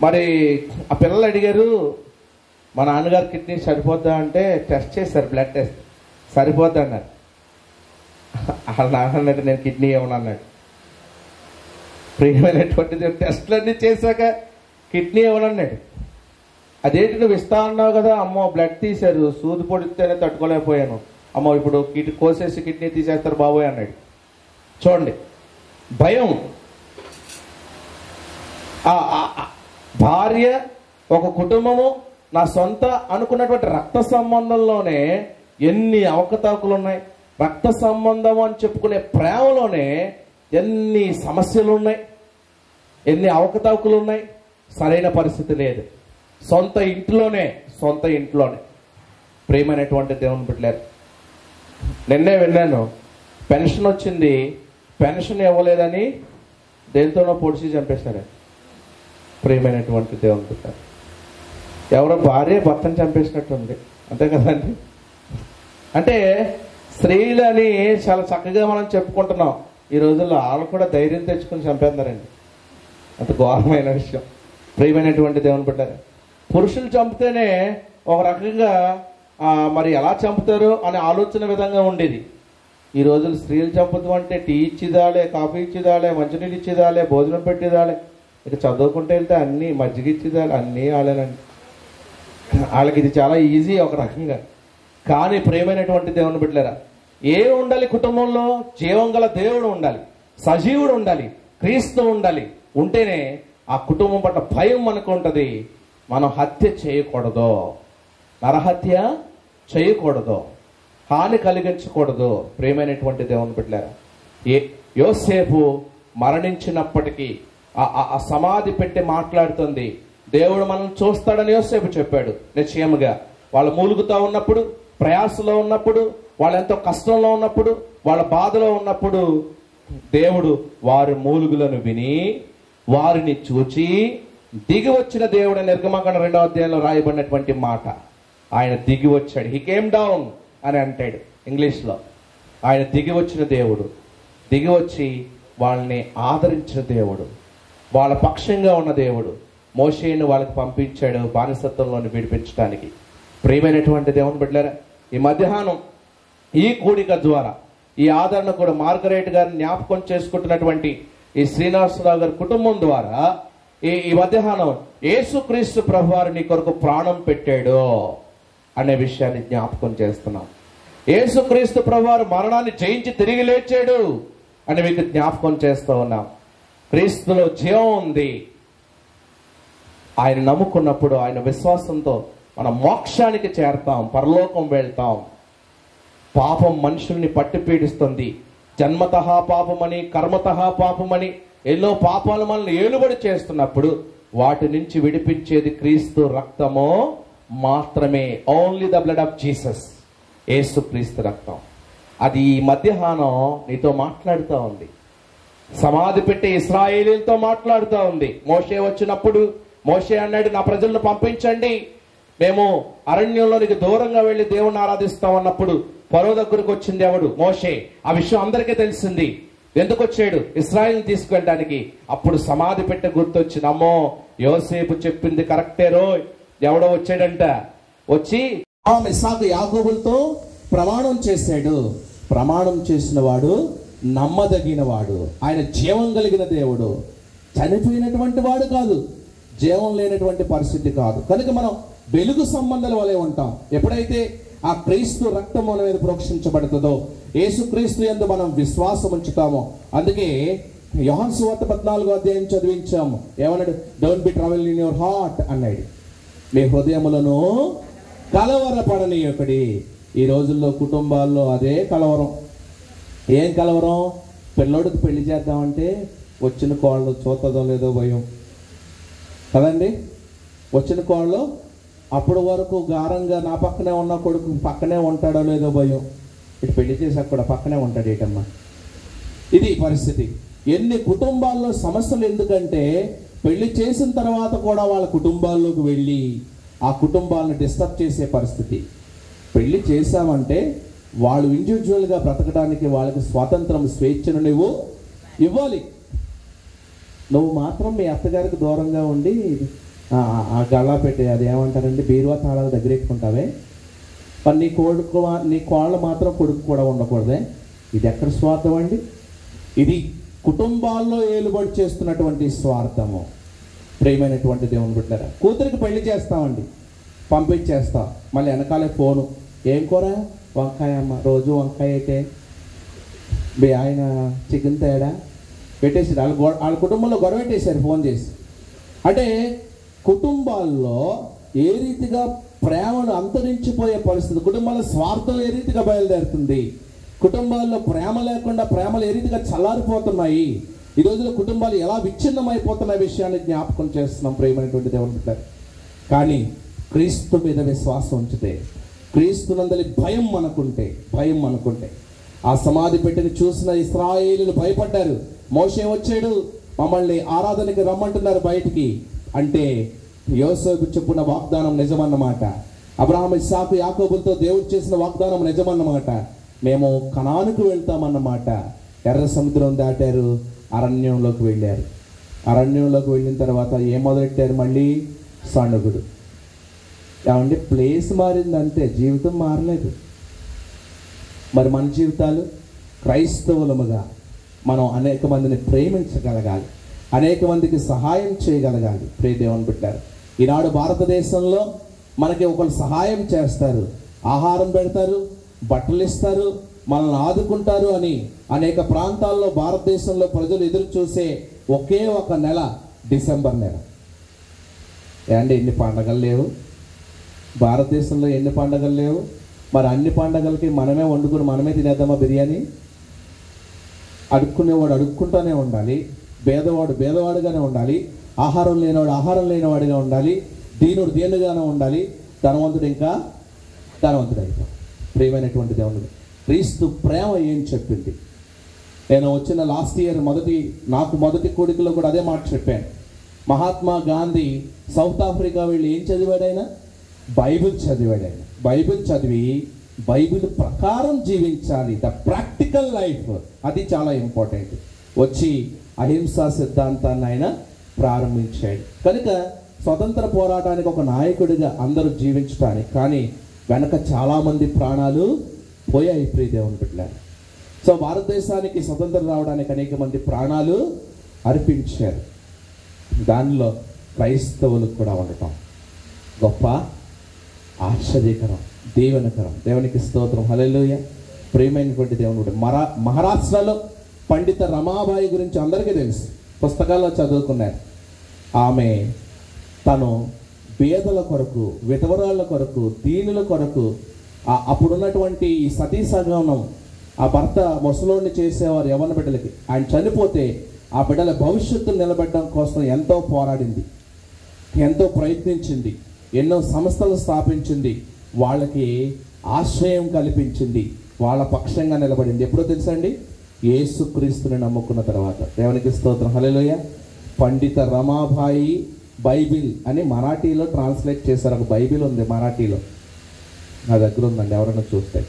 మరి ఆ పిల్లలు అడిగారు, మా నాన్నగారు కిడ్నీ సరిపోద్దా అంటే టెస్ట్ చేశారు, బ్లడ్ టెస్ట్. సరిపోద్ది అన్నారు. వాళ్ళ నాన్న అన్నాడు, నేను కిడ్నీ ఇవ్వను అన్నాడు. ప్రియమైనటువంటిది, టెస్ట్లన్నీ చేశాక కిడ్నీ ఇవ్వనన్నాడు. అదేంటి నువ్వు ఇస్తా అన్నావు కదా? అమ్మో బ్లడ్ తీశారు, సూది పొడిస్తేనే తట్టుకోలేకపోయాను, అమ్మో ఇప్పుడు కోసేసి కిడ్నీ తీసేస్తారు బాబోయ్ అన్నాడు. చూడండి, భయం. భార్య, ఒక కుటుంబము, నా సొంత అనుకున్నటువంటి రక్త సంబంధంలోనే ఎన్ని అవకతవకలు ఉన్నాయి. రక్త సంబంధం అని చెప్పుకునే ప్రేమలోనే ఎన్ని సమస్యలు ఉన్నాయి, ఎన్ని అవకతవకలు ఉన్నాయి. సరైన పరిస్థితి లేదు. సొంత ఇంట్లోనే ప్రియమైనటువంటి దేవుని బిడ్డలారా, నిన్నే విన్నాను, పెన్షన్ వచ్చింది, పెన్షన్ ఇవ్వలేదని దేనితోనో పొడిచి చంపేశారు. ప్రియమైనటువంటి దేవుని బిడ్డలారా, ఎవరో భార్య భర్తను చంపేసినట్టుంది, అంతే కదండి. అంటే స్త్రీలని చాలా చక్కగా మనం చెప్పుకుంటున్నాం. ఈ రోజుల్లో వాళ్ళు కూడా ధైర్యం తెచ్చుకుని చంపేస్తున్నారండి. అంత ఘోరమైన విషయం. ప్రియమైనటువంటి దేవుని బిడ్డలారా, పురుషులు చంపితేనే ఒక రకంగా మరి ఎలా చంపుతారు అనే ఆలోచన విధంగా ఉండేది. ఈ రోజులు స్త్రీలు చంపుతూ అంటే టీ ఇచ్చిదాలే, కాఫీ ఇచ్చిదాలే, మంచినీళ్ళు ఇచ్చిదాలే, భోజనం పెట్టిదాలే, ఇక చదువుకుంటే వెళ్తే అన్నీ మజ్జిగ ఇచ్చిదాలే, అన్నీ వాళ్ళేనండి. వాళ్ళకి ఇది చాలా ఈజీ ఒక రకంగా. కానీ ప్రియమైనటువంటి దేవుని బిడ్డలారా, ఏ ఉండాలి కుటుంబంలో? జీవం గల దేవుడు ఉండాలి, సజీవుడు ఉండాలి, క్రీస్తు ఉండాలి. ఉంటేనే ఆ కుటుంబం పట్ల భయం మనకు ఉంటుంది. మనం హత్య చేయకూడదు, నరహత్య చేయకూడదు, హాని కలిగించకూడదు. ప్రియమైనటువంటి దేవుని బిడ్డలారా, యోసేపు మరణించినప్పటికీ ఆ సమాధి పెట్టి మాట్లాడుతుంది, దేవుడు మనల్ని చూస్తాడని యోసేపు చెప్పాడు. నిశ్చయముగా వాళ్ళు మూలుగుతూ ఉన్నప్పుడు, ప్రయాసలో ఉన్నప్పుడు, వాళ్ళు ఎంతో కష్టంలో ఉన్నప్పుడు, వాళ్ళ బాధలో ఉన్నప్పుడు దేవుడు వారి మూలుగులను విని వారిని చూచి దిగి వచ్చిన దేవుడు. నిర్గమకాండ 2వ అధ్యాయంలో రాయబడినటువంటి మాట, ఆయన దిగి వచ్చాడు. హీ కేమ్ డౌన్ అని అంటాడు ఇంగ్లీష్లో. ఆయన దిగి వచ్చిన దేవుడు, దిగి వచ్చి వాళ్ళని ఆదరించిన దేవుడు, వాళ్ళ పక్షంగా ఉన్న దేవుడు. మోషేను వాళ్ళకి పంపించాడు బానిసత్వంలోని విడిపించడానికి. ప్రియమైనటువంటి దేవుని బిడ్డలారా, ఈ మధ్యాహ్నం ఈ కూడిక ద్వారా ఈ ఆదరణ కూడా మార్గరేట్ గారిని జ్ఞాపకం చేసుకుంటున్నటువంటి ఈ శ్రీనివాసరావు గారి కుటుంబం ద్వారా ఈ మధ్యాహ్నం యేసుక్రీస్తు ప్రభువారు నీ కొరకు ప్రాణం పెట్టాడు అనే విషయాన్ని జ్ఞాపకం చేస్తున్నాం. యేసుక్రీస్తు ప్రభువారు మరణాన్ని జయించి తిరిగి లేచాడు అని మీకు జ్ఞాపకం చేస్తూ ఉన్నాం. క్రీస్తులో జీవం ఉంది. ఆయన నమ్ముకున్నప్పుడు, ఆయన విశ్వాసంతో మనం మోక్షానికి చేరతాం, పరలోకం వెళ్తాం. పాపం మనుషుల్ని పట్టి పీడిస్తుంది. జన్మతః పాపమని, కర్మతః పాపమని ఎన్నో పాపాలు మనల్ని ఏలుబడి చేస్తున్నప్పుడు వాటి నుంచి విడిపించేది క్రీస్తు రక్తము మాత్రమే. Only the blood of Jesus. యేసు క్రీస్తు రక్తం. అది ఈ మధ్యాహ్నం నీతో మాట్లాడుతూ ఉంది. సమాధి పెట్టి ఇశ్రాయేలీలతో మాట్లాడుతూ ఉంది. మోషే వచ్చినప్పుడు మోషే అన్నాడు, నా ప్రజలను పంపించండి, మేము అరణ్యంలోనికి దూరంగా వెళ్లి దేవుణ్ణి ఆరాధిస్తాం అన్నప్పుడు ఫరో దగ్గరకు వచ్చింది ఎవడు? మోషే. ఆ విషయం అందరికీ తెలిసింది. ఎందుకు వచ్చాడు? ఇశ్రాయేలుని తీసుకువెళ్ళడానికి. అప్పుడు సమాధి పెట్టే గుర్తొచ్చింది, అమ్మో యోసేపు చెప్పింది కరెక్టే రో. ఎవడో వచ్చాడంట, వచ్చి ఇస్సాకు యాకోబులతో ప్రమాణం చేశాడు. ప్రమాణం చేసిన వాడు నమ్మదగిన వాడు, ఆయన జీవం కలిగిన దేవుడు, చనిపోయినటువంటి వాడు కాదు, జీవం లేనటువంటి పరిస్థితి కాదు. కనుక మనం వెలుగు సంబంధాల వలె ఉంటాం. ఎప్పుడైతే ఆ క్రీస్తు రక్తం మన మీద ప్రోక్షించబడుతుందో, యేసుక్రీస్తు యందు మనం విశ్వాసం ఉంచుతామో, అందుకే యోహాను సువార్త 14వ అధ్యాయం చదివించాము. ఏమన్నాడు? Don't be trouble in your heart అన్నాడు. మీ హృదయములను కలవరపడనీయొకడి. ఈ రోజుల్లో కుటుంబాల్లో అదే కలవరం. ఏం కలవరం? పిల్లోడికి పెళ్లి చేద్దామంటే వచ్చిన కోళ్ళు చూస్తుందో లేదో భయం కదండి. వచ్చిన కోళ్ళు అప్పటి వరకు గారంగా నా పక్కనే ఉన్న కొడుకు పక్కనే ఉంటాడో లేదో భయం. ఇటు పెళ్లి చేసాక కూడా పక్కనే ఉంటాడు ఏటమ్మా. ఇది పరిస్థితి. ఎన్ని కుటుంబాల్లో సమస్యలు ఎందుకంటే పెళ్లి చేసిన తర్వాత కూడా వాళ్ళ కుటుంబాల్లోకి వెళ్ళి ఆ కుటుంబాలను డిస్టర్బ్ చేసే పరిస్థితి. పెళ్లి చేశామంటే వాళ్ళు ఇండివిజువల్గా బ్రతకడానికి వాళ్ళకి స్వాతంత్రం, స్వేచ్ఛను నువ్వు ఇవ్వాలి. నువ్వు మాత్రం మీ అత్తగారికి దూరంగా ఉండి ఆ గల్లా పెట్టి అది ఏమంటారండి, బీరువా తాళాలు దగ్గర ఎక్కుంటావే, మరి నీ కోళ్ళు మాత్రం కొడుకు కూడా ఉండకూడదే. ఇది ఎక్కడ స్వార్థం అండి? ఇది కుటుంబాల్లో ఏలుబడి చేస్తున్నటువంటి స్వార్థము. ప్రియమైనటువంటి దేవుని బిడ్డలారా, కూతురికి పెళ్లి చేస్తామండి, పంపించేస్తాం, మళ్ళీ వెనకాలే ఫోను, ఏం కూర? వంకాయ అమ్మ. రోజు వంకాయ అయితే మీ ఆయన చికెన్ తేడా పెట్టేసి వాళ్ళ కుటుంబంలో గొడవ పెట్టేశారు ఫోన్ చేసి. అంటే కుటుంబాల్లో ఏ రీతిగా ప్రేమను అంతరించిపోయే పరిస్థితి, కుటుంబాల స్వార్థం ఏ రీతిగా బయలుదేరుతుంది, కుటుంబాల్లో ప్రేమ లేకుండా ప్రేమలు ఏ రీతిగా చల్లారిపోతున్నాయి, ఈ రోజుల్లో కుటుంబాలు ఎలా విచ్ఛిన్నమైపోతున్న విషయాన్ని జ్ఞాపకం చేస్తున్నాం ప్రియమైనటువంటి దేవుని బిడ్డలారా. కానీ క్రీస్తు మీద విశ్వాసం ఉంచితే, క్రీస్తునందలి భయం మనకుంటే ఆ సమాధి పెట్టిని చూసిన ఇశ్రాయేలీయులు భయపడ్డారు. మోషే వచ్చాడు, మమ్మల్ని ఆరాధనకి రమ్మంటున్నారు బయటికి అంటే యోసేపు చెప్పున్న వాగ్దానం నిజమన్నమాట. అబ్రహాము, ఇస్సాకు, యాకోబులతో దేవుడు చేసిన వాగ్దానం నిజమన్నమాట. మేము కనానుకు వెళ్తామన్నమాట. ఎర్ర సముద్రం దాటారు, అరణ్యంలోకి వెళ్ళారు. అరణ్యంలోకి వెళ్ళిన తర్వాత ఏం మొదలెట్టారు? మళ్ళీ సణుగుడు. ఏమంటే ప్లేస్ మారిందంటే జీవితం మారలేదు. మరి మన జీవితాలు క్రైస్తవులముగా మనం అనేక మందిని ప్రేమించగలగాలి, అనేక మందికి సహాయం చేయగలగాలి. ప్రియ దేవుని బిడ్డలారా, ఈనాడు భారతదేశంలో మనకి ఒకరు సహాయం చేస్తారు, ఆహారం పెడతారు, బట్టలు ఇస్తారు, మనల్ని ఆదుకుంటారు అని అనేక ప్రాంతాల్లో భారతదేశంలో ప్రజలు ఎదురు చూసే ఒకే ఒక నెల డిసెంబర్ నెల. ఏమంటే ఎన్ని పండగలు లేవు భారతదేశంలో? ఎన్ని పండగలు లేవు? మరి అన్ని పండగలకి మనమే వండుకుని మనమే తినేద్దామా బిర్యానీ? అడుక్కునేవాడు అడుక్కుంటూనే ఉండాలి, పేదవాడు పేదవాడుగానే ఉండాలి, ఆహారం లేనివాడు ఆహారం లేనివాడిగా ఉండాలి, దీనుడు దీనుగానే ఉండాలి, ధనవంతుడు ఇంకా ధనవంతుడు అయిపోయి. ప్రియమైనటువంటి దేవుడు, క్రీస్తు ప్రేమ ఏం చెప్పింది? నేను వచ్చిన లాస్ట్ ఇయర్ నాకు మొదటి కోడికలో కూడా అదే మాట చెప్పాను. మహాత్మా గాంధీ సౌత్ ఆఫ్రికా వెళ్ళి ఏం చదివాడైనా? బైబిల్ చదివాడైనా. బైబిల్ చదివి బైబిల్ ప్రకారం జీవించాలి, ద ప్రాక్టికల్ లైఫ్, అది చాలా ఇంపార్టెంట్. వచ్చి అహింసా సిద్ధాంతాన్ని ఆయన ప్రారంభించాడు. కనుక స్వతంత్ర పోరాటానికి ఒక నాయకుడిగా అందరూ జీవించడానికి, కానీ వెనక చాలామంది ప్రాణాలు పోయాయి ప్రియ దేవుని బిడ్డలారా. సో భారతదేశానికి స్వతంత్రం రావడానికి అనేక మంది ప్రాణాలు అర్పించారు. దానిలో క్రైస్తవులకు కూడా ఉండటం గొప్ప ఆశ్చర్యకరం, దీవెనకరం. దేవునికి స్తోత్రం, హల్లెలూయా. ప్రియమైనటువంటి దేవుని మహారాష్ట్రలో పండిత రమాబాయి గురించి అందరికీ తెలుసు, పుస్తకాల్లో చదువుకున్నారు. ఆమె తను పేదల కొరకు, విధవరాళ్ళ కొరకు, దీనుల కొరకు, అప్పుడున్నటువంటి ఈ సతీ సగమనం, ఆ భర్త ముసలోడిని చేసేవారు యవ్వన బిడ్డలకి, ఆయన చనిపోతే ఆ బిడ్డల భవిష్యత్తును నిలబెట్టడం కోసం ఎంతో పోరాడింది, ఎంతో ప్రయత్నించింది, ఎన్నో సంస్థలు స్థాపించింది, వాళ్ళకి ఆశ్రయం కల్పించింది, వాళ్ళ పక్షంగా నిలబడింది. ఎప్పుడో తెలుసండి? యేసుక్రీస్తుని నమ్ముకున్న తర్వాత. దేవునికి స్తోత్రం, హల్లెలూయా. పండిత రమాబాయి బైబిల్ అని మరాఠీలో ట్రాన్స్లేట్ చేశారు. ఒక బైబిల్ ఉంది మరాఠీలో, నా దగ్గర ఉందండి, ఎవరైనా చూస్తే.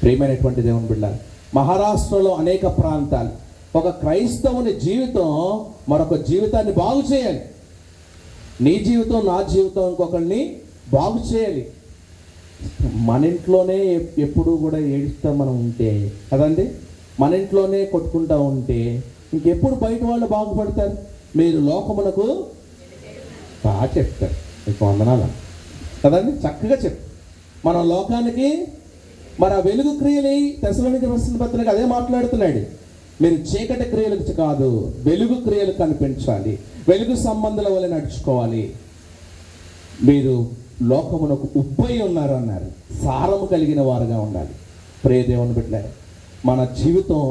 ప్రియమైనటువంటి దేవుని బిడ్డలారా, మహారాష్ట్రలో అనేక ప్రాంతాలు, ఒక క్రైస్తవుని జీవితం మరొక జీవితాన్ని బాగు చేయాలి. నీ జీవితం, నా జీవితం ఇంకొకరిని బాగు చేయాలి. మన ఇంట్లోనే ఎప్పుడు కూడా ఏడుస్తూ మనం ఉంటే కదండి, మన ఇంట్లోనే కొట్టుకుంటూ ఉంటే ఇంకెప్పుడు బయట వాళ్ళు బాగుపడతారు? మీరు లోకమునకు బాగా చెప్తారు, మీకు వందనాలు. కదండి, చక్కగా చెప్పు. మనం లోకానికి మన వెలుగు క్రియలు తెసలోనికీ రాసిన పత్రిక అదే మాట్లాడుతున్నాడు. మీరు చీకటి క్రియలకు కాదు, వెలుగు క్రియలు కనిపించాలి, వెలుగు సంబంధాల వల్ల నడుచుకోవాలి. మీరు లోకమునకు ఉప్పై ఉన్నారు అన్నారు, సారము కలిగిన వారుగా ఉండాలి. ప్రియ దేవుని బిడ్డలారా, మన జీవితం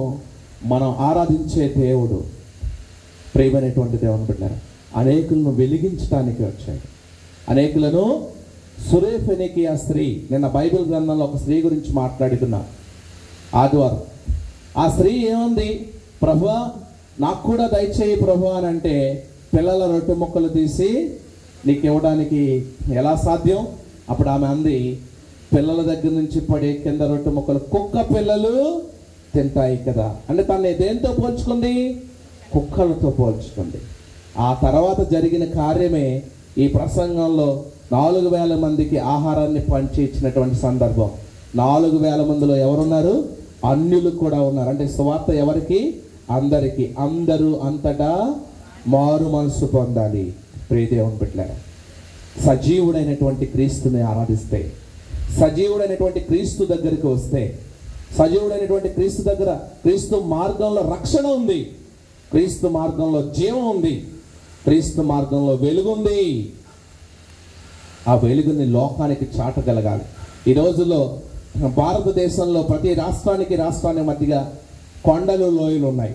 మనం ఆరాధించే దేవుడు, ప్రియమైనటువంటి దేవుని బిడ్డలారా, అనేకులను వెలిగించడానికి వచ్చాడు. అనేకులను సురేఫెనికియా స్త్రీ, నిన్న బైబిల్ గ్రంథంలో ఒక స్త్రీ గురించి మాట్లాడుకున్నా ఆదివారం. ఆ స్త్రీ ఏముంది, ప్రభువా నాకు కూడా దయచేయి ప్రభువా అని అంటే, పిల్లల రొట్టె ముక్కలు తీసి నీకు ఇవ్వడానికి ఎలా సాధ్యం? అప్పుడు ఆమె అంది, పిల్లల దగ్గర నుంచి పడే కింద రొట్టె ముక్కలు కుక్క పిల్లలు తింటాయి కదా. అంటే తను దేంతో పోల్చుకుంది? కుక్కలతో పోల్చుకుంది. ఆ తర్వాత జరిగిన కార్యమే ఈ ప్రసంగంలో 4,000 మందికి ఆహారాన్ని పంచి ఇచ్చినటువంటి సందర్భం. 4,000 మందిలో ఎవరున్నారు? అన్యులు కూడా ఉన్నారు. అంటే సువార్త ఎవరికి? అందరికీ. అందరూ అంతటా మారు మనసు పొందాలి. ప్రియదేవుని బిడ్డలారా, సజీవుడైనటువంటి క్రీస్తుని ఆరాధిస్తే, సజీవుడైనటువంటి క్రీస్తు దగ్గరికి వస్తే, సజీవుడైనటువంటి క్రీస్తు దగ్గర, క్రీస్తు మార్గంలో రక్షణ ఉంది, క్రీస్తు మార్గంలో జీవం ఉంది, క్రీస్తు మార్గంలో వెలుగుంది. ఆ వెలుగుని లోకానికి చాటగలగాలి. ఈ రోజుల్లో భారతదేశంలో ప్రతి రాష్ట్రానికి మధ్యగా కొండలు లోయలు ఉన్నాయి.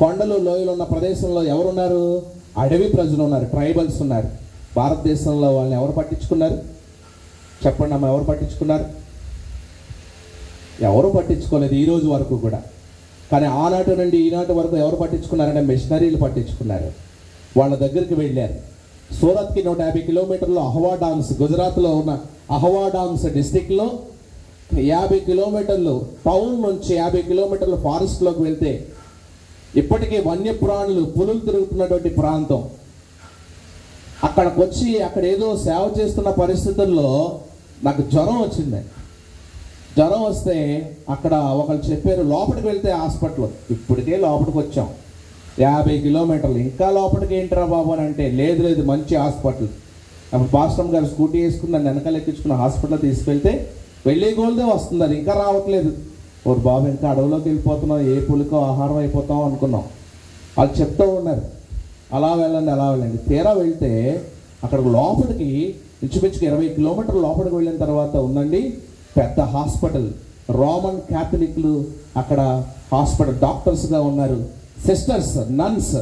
కొండలు లోయలు ఉన్న ప్రదేశంలో ఎవరున్నారు? అడవి ప్రజలు ఉన్నారు, ట్రైబల్స్ ఉన్నారు. భారతదేశంలో వాళ్ళని ఎవరు పట్టించుకున్నారు? చెప్పండి అమ్మ, ఎవరు పట్టించుకున్నారు? ఎవరు పట్టించుకోలేదు ఈ రోజు వరకు కూడా. కానీ ఆనాటి నుండి ఈనాటి వరకు ఎవరు పట్టించుకున్నారంటే మిషనరీలు పట్టించుకున్నారు. వాళ్ళ దగ్గరికి వెళ్ళారు. సూరత్కి 150 కిలోమీటర్లు అహవా డామ్స్, గుజరాత్లో ఉన్న అహవా డామ్స్ డిస్టిక్లో 50 కిలోమీటర్లు టౌన్ నుంచి 50 కిలోమీటర్లు ఫారెస్ట్లోకి వెళ్తే ఇప్పటికీ వన్యప్రాణులు, పులులు తిరుగుతున్నటువంటి ప్రాంతం. అక్కడికి వచ్చి అక్కడ ఏదో సేవ చేస్తున్న పరిస్థితుల్లో నాకు జ్వరం వచ్చింది. జ్వరం వస్తే అక్కడ ఒకళ్ళు చెప్పారు లోపలికి వెళ్తే హాస్పిటల్. ఇప్పటికే లోపలికి వచ్చాం, 50 కిలోమీటర్లు, ఇంకా లోపలికి ఏంటరా బాబు అని అంటే, లేదు మంచి హాస్పిటల్. అప్పుడు పాస్టర్ గారు స్కూటీ వేసుకుని నన్ను వెనకాల ఎక్కించుకున్న హాస్పిటల్ తీసుకెళ్తే వెళ్ళే గోల్దే వస్తుంది, అది ఇంకా రావట్లేదు. ఓ బాబు ఇంకా అడవిలోకి వెళ్ళిపోతున్నాం, ఏ పులికో ఆహారం అయిపోతాం అనుకున్నాం. వాళ్ళు చెప్తూ ఉన్నారు అలా వెళ్ళండి. తీరా వెళ్తే అక్కడ లోపలికి ఇంచుమించుగా 20 కిలోమీటర్ల లోపలికి వెళ్ళిన తర్వాత ఉందండి పెద్ద హాస్పిటల్. రోమన్ క్యాథలిక్లు అక్కడ హాస్పిటల్ డాక్టర్స్గా ఉన్నారు, సిస్టర్స్, నన్స్.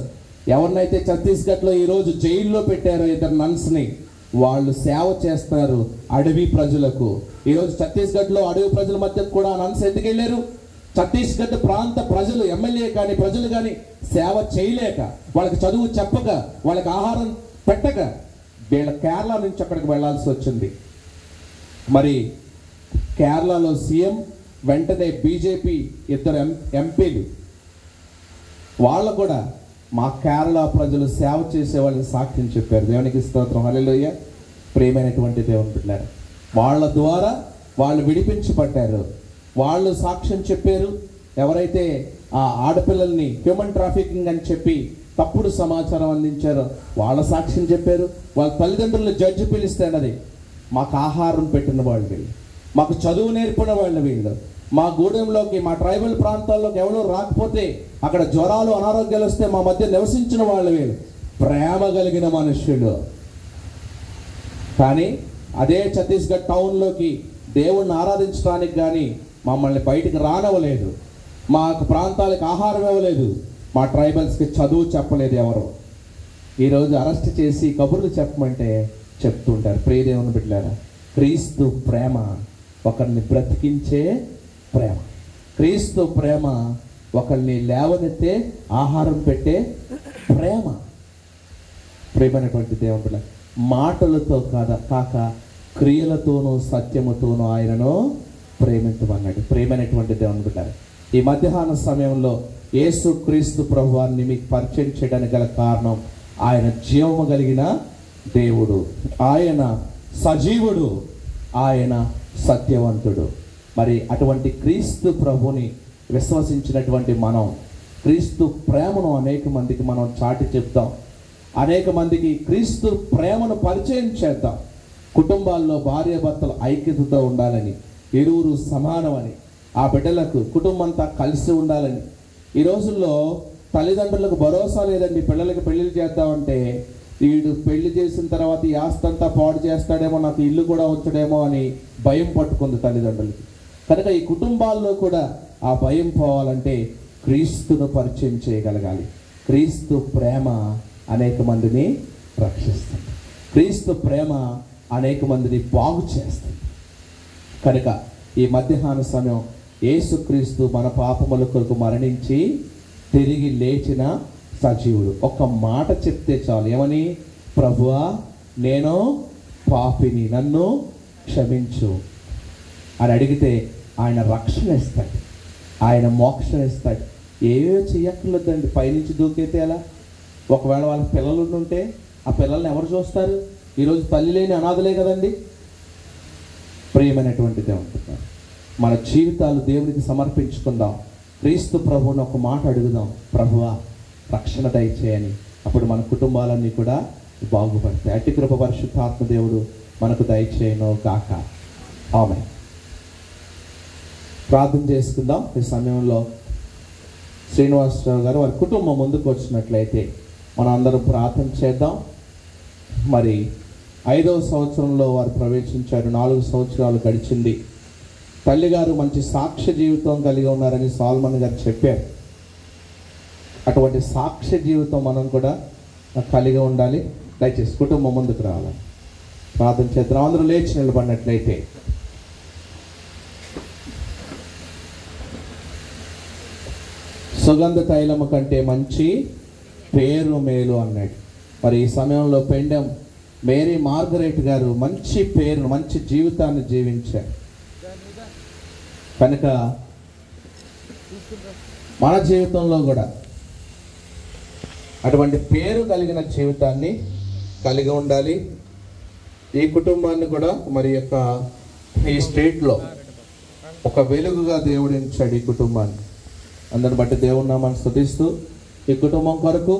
ఎవరినైతే ఛత్తీస్గఢ్లో ఈరోజు జైల్లో పెట్టారో 2 నన్స్ని, వాళ్ళు సేవ చేస్తారు అడవి ప్రజలకు. ఈరోజు ఛత్తీస్గఢ్లో అడవి ప్రజల మధ్య కూడా నన్స్ ఎందుకు వెళ్ళారు? ఛత్తీస్గఢ్ ప్రాంత ప్రజలు, ఎమ్మెల్యే కానీ ప్రజలు కానీ సేవ చేయలేక, వాళ్ళకి చదువు చెప్పక, వాళ్ళకి ఆహారం పెట్టక వీళ్ళ కేరళ నుంచి అక్కడికి వెళ్లాల్సి వచ్చింది. మరి కేరళలో సీఎం, వెంటనే బీజేపీ 2 ఎంపీలు, వాళ్ళు కూడా మా కేరళ ప్రజలు సేవ చేసే వాళ్ళని సాక్ష్యం చెప్పారు. దేవునికి స్తోత్రం, హల్లెలూయా. ప్రియమైనటువంటి దేవుని బిడ్డలారా, వాళ్ళ ద్వారా వాళ్ళు విడిపించబడ్డారు, వాళ్ళు సాక్ష్యం చెప్పారు. ఎవరైతే ఆ ఆడపిల్లల్ని హ్యూమన్ ట్రాఫికింగ్ అని చెప్పి తప్పుడు సమాచారం అందించారో వాళ్ళ సాక్ష్యం చెప్పారు. వాళ్ళ తల్లిదండ్రులు జడ్జి పిలిస్తే అన్నది, మాకు ఆహారం పెట్టిన వాళ్ళు వీళ్ళు, మాకు చదువు నేర్పిన వాళ్ళు వీళ్ళు, మా గూడెంలోకి, మా ట్రైబల్ ప్రాంతాల్లోకి ఎవరో రాకపోతే అక్కడ జ్వరాలు, అనారోగ్యాలు వస్తే మా మధ్య నివసించిన వాళ్ళు వీళ్ళు, ప్రేమ కలిగిన మనుష్యులు. కానీ అదే ఛత్తీస్గఢ్ టౌన్లోకి దేవుణ్ణి ఆరాధించడానికి కానీ మమ్మల్ని బయటికి రానివ్వలేదు, మా ప్రాంతాలకు ఆహారం ఇవ్వలేదు, మా ట్రైబల్స్కి చదువు చెప్పలేదు ఎవరు. ఈరోజు అరెస్ట్ చేసి కబుర్లు చెప్పమంటే చెప్తుంటారు. ప్రియ దేవుని బిడ్డలారా, క్రీస్తు ప్రేమ ఒకరిని బ్రతికించే ప్రేమ. క్రీస్తు ప్రేమ ఒకరిని లేవనెత్తే, ఆహారం పెట్టే ప్రేమ. ప్రేమైనటువంటి దేవుని బిడ్డ, మాటలతో కాక క్రియలతోనూ సత్యముతోనూ ఆయనను ప్రేమించమన్నాడు. ప్రేమైనటువంటి దేవుని బిడ్డ, ఈ మధ్యాహ్న సమయంలో యేసు క్రీస్తు ప్రభువాన్ని మీకు పరిచయం చేయడానికి గల కారణం, ఆయన జీవము కలిగిన దేవుడు, ఆయన సజీవుడు, ఆయన సత్యవంతుడు. మరి అటువంటి క్రీస్తు ప్రభుని విశ్వసించినటువంటి మనం క్రీస్తు ప్రేమను అనేక మందికి మనం చాటి చెప్తాం, అనేక మందికి క్రీస్తు ప్రేమను పరిచయం చేద్దాం. కుటుంబాల్లో భార్యాభర్తలు ఐక్యతతో ఉండాలని, ఇరువురు సమానమని, ఆ బిడ్డలకు కుటుంబం అంతా కలిసి ఉండాలని. ఈ రోజుల్లో తల్లిదండ్రులకు భరోసా లేదండి. పిల్లలకి పెళ్లిళ్ళు చేద్దామంటే వీడు పెళ్లి చేసిన తర్వాత ఈ ఆస్తి అంతా పాడు చేస్తాడేమో, నాకు ఇల్లు కూడా ఉంచడేమో అని భయం పట్టుకుంది తల్లిదండ్రులకి. కనుక ఈ కుటుంబాల్లో కూడా ఆ భయం పోవాలంటే క్రీస్తును పరిచయం చేయగలగాలి. క్రీస్తు ప్రేమ అనేక మందిని రక్షిస్తుంది. క్రీస్తు ప్రేమ అనేక మందిని బాగు చేస్తుంది. కనుక ఈ మధ్యాహ్న సమయం యేసుక్రీస్తు మన పాపముల కొరకు మరణించి తిరిగి లేచిన సజీవుడు. ఒక్క మాట చెప్తే చాలు, ఏమని? ప్రభువా, నేను పాపిని, నన్ను క్షమించు అని అడిగితే ఆయన రక్షణ ఇస్తాడు, ఆయన మోక్షం ఇస్తాడు. ఏవో చెయ్యక్కర్లేదండి. పైనుంచి దూకైతే ఎలా? ఒకవేళ వాళ్ళ పిల్లలు ఉంటే ఆ పిల్లల్ని ఎవరు చూస్తారు? ఈరోజు తల్లి లేని అనాథలే కదండి. ప్రియమైనటువంటి దేవుడు, మన జీవితాలు దేవునికి సమర్పించుకుందాం. క్రీస్తు ప్రభువుని ఒక మాట అడుగుదాం, ప్రభువా రక్షణ దయచేయని. అప్పుడు మన కుటుంబాలన్నీ కూడా బాగుపడతాయి. అట్టి కృప పరిశుద్ధాత్మ దేవుడు మనకు దయచేయను గాక. ఆమేన్. ప్రార్థన చేసుకుందాం. ఈ సమయంలో శ్రీనివాసరావు గారు వారి కుటుంబం ముందుకు వచ్చినట్లయితే మనం అందరం ప్రార్థన చేద్దాం. మరి 5వ సంవత్సరంలో వారు ప్రవేశించారు. 4 సంవత్సరాలు గడిచింది. తల్లిగారు మంచి సాక్ష్య జీవితం కలిగి ఉన్నారని సాల్మన్ గారు చెప్పారు. అటువంటి సాక్ష్య జీవితం మనం కూడా కలిగి ఉండాలి. దయచేసి కుటుంబం ముందుకు రావాలి. ప్రార్థన చేద్దాం. అందరూ లేచి నిలబడినట్లయితే సుగంధ తైలము కంటే మంచి పేరు మేలు అన్నాడు. మరి ఈ సమయంలో పెండెం మేరీ మార్గరెట్ గారు మంచి పేరు, మంచి జీవితాన్ని జీవించారు. కనుక మన జీవితంలో కూడా అటువంటి పేరు కలిగిన జీవితాన్ని కలిగి ఉండాలి. ఈ కుటుంబాన్ని కూడా మరి యొక్క ఈ స్ట్రీట్లో ఒక వెలుగుగా దేవుడు ఎంచాడు ఈ కుటుంబాన్ని. అందరిని బట్టి దేవుని నామాన్ని స్తుతిస్తూ ఈ కుటుంబం కొరకు,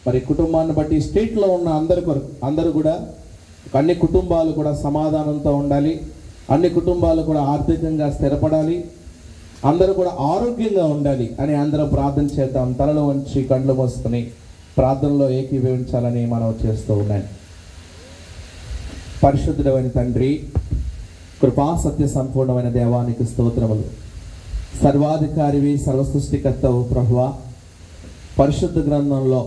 మరి కుటుంబాన్ని బట్టి ఈ స్ట్రీట్లో ఉన్న అందరి కొరకు, అందరూ కూడా అన్ని కుటుంబాలు కూడా సమాధానంతో ఉండాలి. అన్ని కుటుంబాలు కూడా ఆర్థికంగా స్థిరపడాలి. అందరూ కూడా ఆరోగ్యంగా ఉండాలి అని అందరం ప్రార్థన చేద్దాం. తలలో వంచి కళ్ళు మూసుకుని ప్రార్థనలో ఏకీభవించాలని మనం చేస్తూ ఉన్నాం. పరిశుద్ధుడైన తండ్రి, కృపా సత్య సంపూర్ణమైన దేవానికి స్తోత్రములు. సర్వాధికారివి, సర్వసృష్టికర్తవు ప్రభువా, పరిశుద్ధ గ్రంథంలో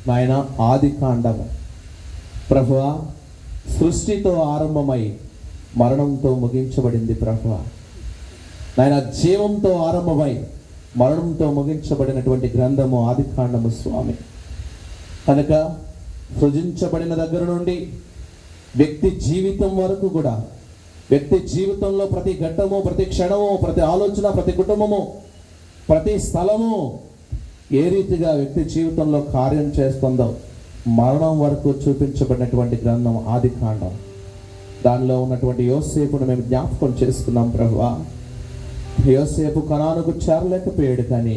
నాయన ఆది కాండము ప్రభువా సృష్టితో ఆరంభమై మరణంతో ముగించబడింది ప్రభువా. నాయన జీవంతో ఆరంభమై మరణంతో ముగించబడినటువంటి గ్రంథము ఆది కాండము స్వామి. కనుక సృజించబడిన దగ్గర నుండి వ్యక్తి జీవితం వరకు కూడా, వ్యక్తి జీవితంలో ప్రతి ఘట్టము, ప్రతి క్షణము, ప్రతి ఆలోచన, ప్రతి కుటుంబము, ప్రతి స్థలము ఏ రీతిగా వ్యక్తి జీవితంలో కార్యం చేస్తుందో మరణం వరకు చూపించబడినటువంటి గ్రంథం ఆది కాండం. దానిలో ఉన్నటువంటి యోసేపును మేము జ్ఞాపకం చేసుకున్నాం ప్రభువా. యోసేపు కనానుకు చేరలేకపోయాడు, కానీ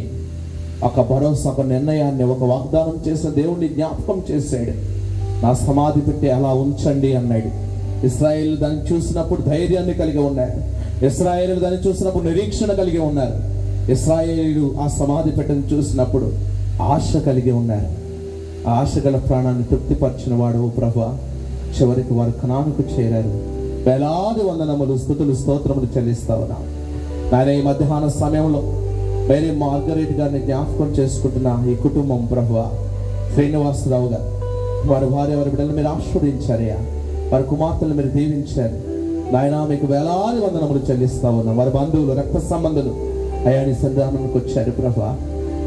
ఒక భరోసా, ఒక నిర్ణయాన్ని, ఒక వాగ్దానం చేసిన దేవుణ్ణి జ్ఞాపకం చేశాడు. నా సమాధి పెట్టి అలా ఉంచండి అన్నాడు. ఇశ్రాయేలు దాన్ని చూసినప్పుడు ధైర్యాన్ని కలిగి ఉన్నారు. ఇశ్రాయేలు దాన్ని చూసినప్పుడు నిరీక్షణ కలిగి ఉన్నారు. ఇశ్రాయేలు ఆ సమాధి పెట్టని చూసినప్పుడు ఆశ కలిగి ఉన్నారు. ఆ ఆశ గల ప్రాణాన్ని తృప్తిపరిచిన వాడు ప్రభువా. చివరికి వారు కనానుకు చేరారు. వేలాది వందనములు, స్తుతులు, స్తోత్రములు చెల్లిస్తా ఉన్నాం. ఆయన ఈ మధ్యాహ్న సమయంలో మేరీ మార్గరెట్ గారిని జ్ఞాపకం చేసుకుంటున్న ఈ కుటుంబం ప్రభువా, శ్రీనివాసరావు గారు, వారి భార్య, వారి బిడ్డలు మీరు ఆశీర్వదించారయ్యా. వారి కుమార్తెలు మీరు దీవించారు నాయన. మీకు వేలాది వందనములు చెల్లిస్తా ఉన్నాం. వారి బంధువులు, రక్త సంబంధులు అయ్యా నీ సన్నిధానానికి వచ్చారు ప్రభువా.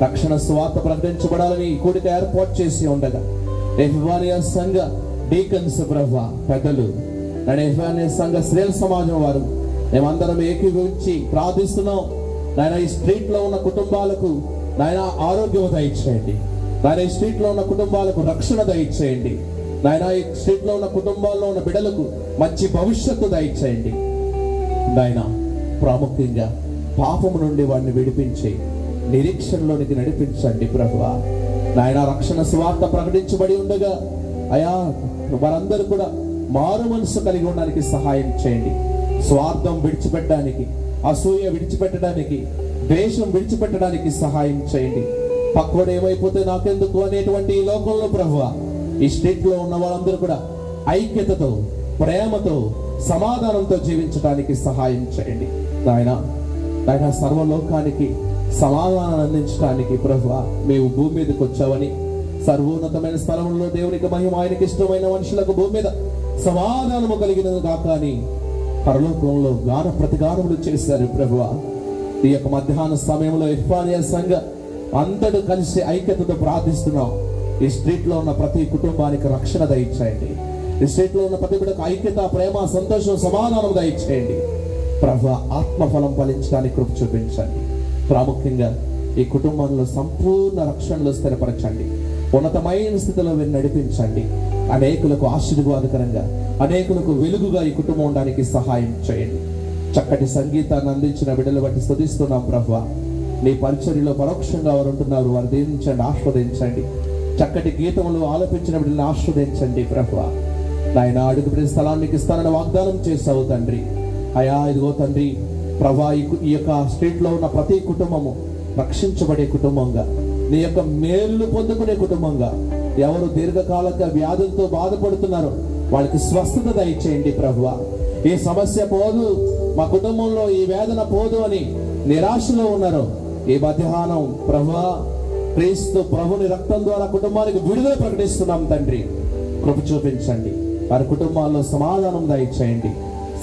రక్షణ సువార్త ప్రకటించబడాలని ఈ కూడిక ఏర్పాటు చేసి ఉండగా ఎఫ్వానియా సంఘ డీకన్స్ ప్రభువా, పెద్దలు, నేను ఎఫ్వానియా సంఘ స్త్రీల సమాజం వారు మేమందరం ఏకీభవించి ప్రార్థిస్తున్నాం. నాయన ఈ స్ట్రీట్లో ఉన్న కుటుంబాలకు నాయన ఆరోగ్యం దయచేయండి. నాయన ఈ స్ట్రీట్లో ఉన్న కుటుంబాలకు రక్షణ దయచేయండి. నాయన ఈ స్ట్రీట్లో ఉన్న కుటుంబాల్లో ఉన్న బిడ్డలకు మంచి భవిష్యత్తు దయచేయండి. నాయన ప్రాముఖ్యంగా పాపము నుండి వాడిని విడిపించి నిరీక్షణలోనికి నడిపించండి ప్రభువా. నాయన రక్షణ సువార్త ప్రకటించబడి ఉండగా అయా వారందరూ కూడా మారు మనసు కలిగి ఉండడానికి సహాయం చేయండి. స్వార్థం విడిచిపెట్టడానికి, అసూయ విడిచిపెట్టడానికి, ద్వేషం విడిచిపెట్టడానికి సహాయం చేయండి. పక్కోడు ఏమైపోతే నాకెందుకు అనేటువంటి ఈ లోకంలో ప్రభువా, ఈ స్ట్రీట్ లో ఉన్న వాళ్ళందరూ కూడా ఐక్యతతో, ప్రేమతో, సమాధానంతో జీవించడానికి సహాయం చేయండి. నాయన సర్వలోకానికి సమాధానాన్ని అందించడానికి ప్రభువా మేము భూమి మీదకి వచ్చావని, సర్వోన్నతమైన స్థలంలో దేవునికి మహిమ, ఆయనకి ఇష్టమైన మనుషులకు భూమి మీద సమాధానము కలిగినది కాక అని పరలోకంలో గాన ప్రతిగానములు చేశారు ప్రభువా. ఈ యొక్క మధ్యాహ్న సమయంలో ఇర్ఫానియా సంఘ అందరూ కలిసి ఐక్యతతో ప్రార్థిస్తున్నాం. ఈ స్ట్రీట్ లో ఉన్న ప్రతి కుటుంబానికి రక్షణ దయచేయండి. ఈ స్ట్రీట్ లో ఉన్న ప్రతి బిడ్డకు ఐక్యత, ప్రేమ, సంతోషం, సమాధానం దయచేయండి. ప్రభువా ఆత్మఫలం ఫలించడానికి కృప చూపించండి. ప్రాముఖ్యంగా ఈ కుటుంబంలో సంపూర్ణ రక్షణలో స్థిరపరచండి. ఉన్నతమైన స్థితిలో వీరిని నడిపించండి. అనేకులకు ఆశీర్వాదకరంగా, అనేకులకు వెలుగుగా ఈ కుటుంబం ఉండడానికి సహాయం చేయండి. చక్కటి సంగీతాన్ని అందించిన బిడ్డలు బట్టి స్తుతిస్తున్నాం ప్రభువా. నీ పరిచర్యలో పరోక్షంగా వారు ఉంటున్నారు, వారు దీవించండి, ఆస్వాదించండి. చక్కటి గీతములు ఆలపించిన బిడ్డలను ఆస్వాదించండి ప్రభువా. నాయన అడుగుపెట్టే స్థలానికి ఇస్తానని వాగ్దానం చేశావు తండ్రి. అయా ఇదిగో తండ్రి ప్రభువా, ఈ యొక్క స్ట్రీట్ లో ఉన్న ప్రతి కుటుంబము రక్షించబడే కుటుంబంగా, నీ యొక్క మేలు పొందుకునే కుటుంబంగా, ఎవరు దీర్ఘకాలంగా వ్యాధులతో బాధపడుతున్నారో వాళ్ళకి స్వస్థత దయచేయండి ప్రభువా. ఈ సమస్య పోదు, మా కుటుంబంలో ఈ వేదన పోదు అని నిరాశలో ఉన్నారు, ఈ మధ్యాహ్నం ప్రభువా క్రీస్తు ప్రభుని రక్తం ద్వారా కుటుంబానికి విడుదల ప్రకటిస్తున్నాం తండ్రి. కృప చూపించండి. వారి కుటుంబాల్లో సమాధానం దయచేయండి.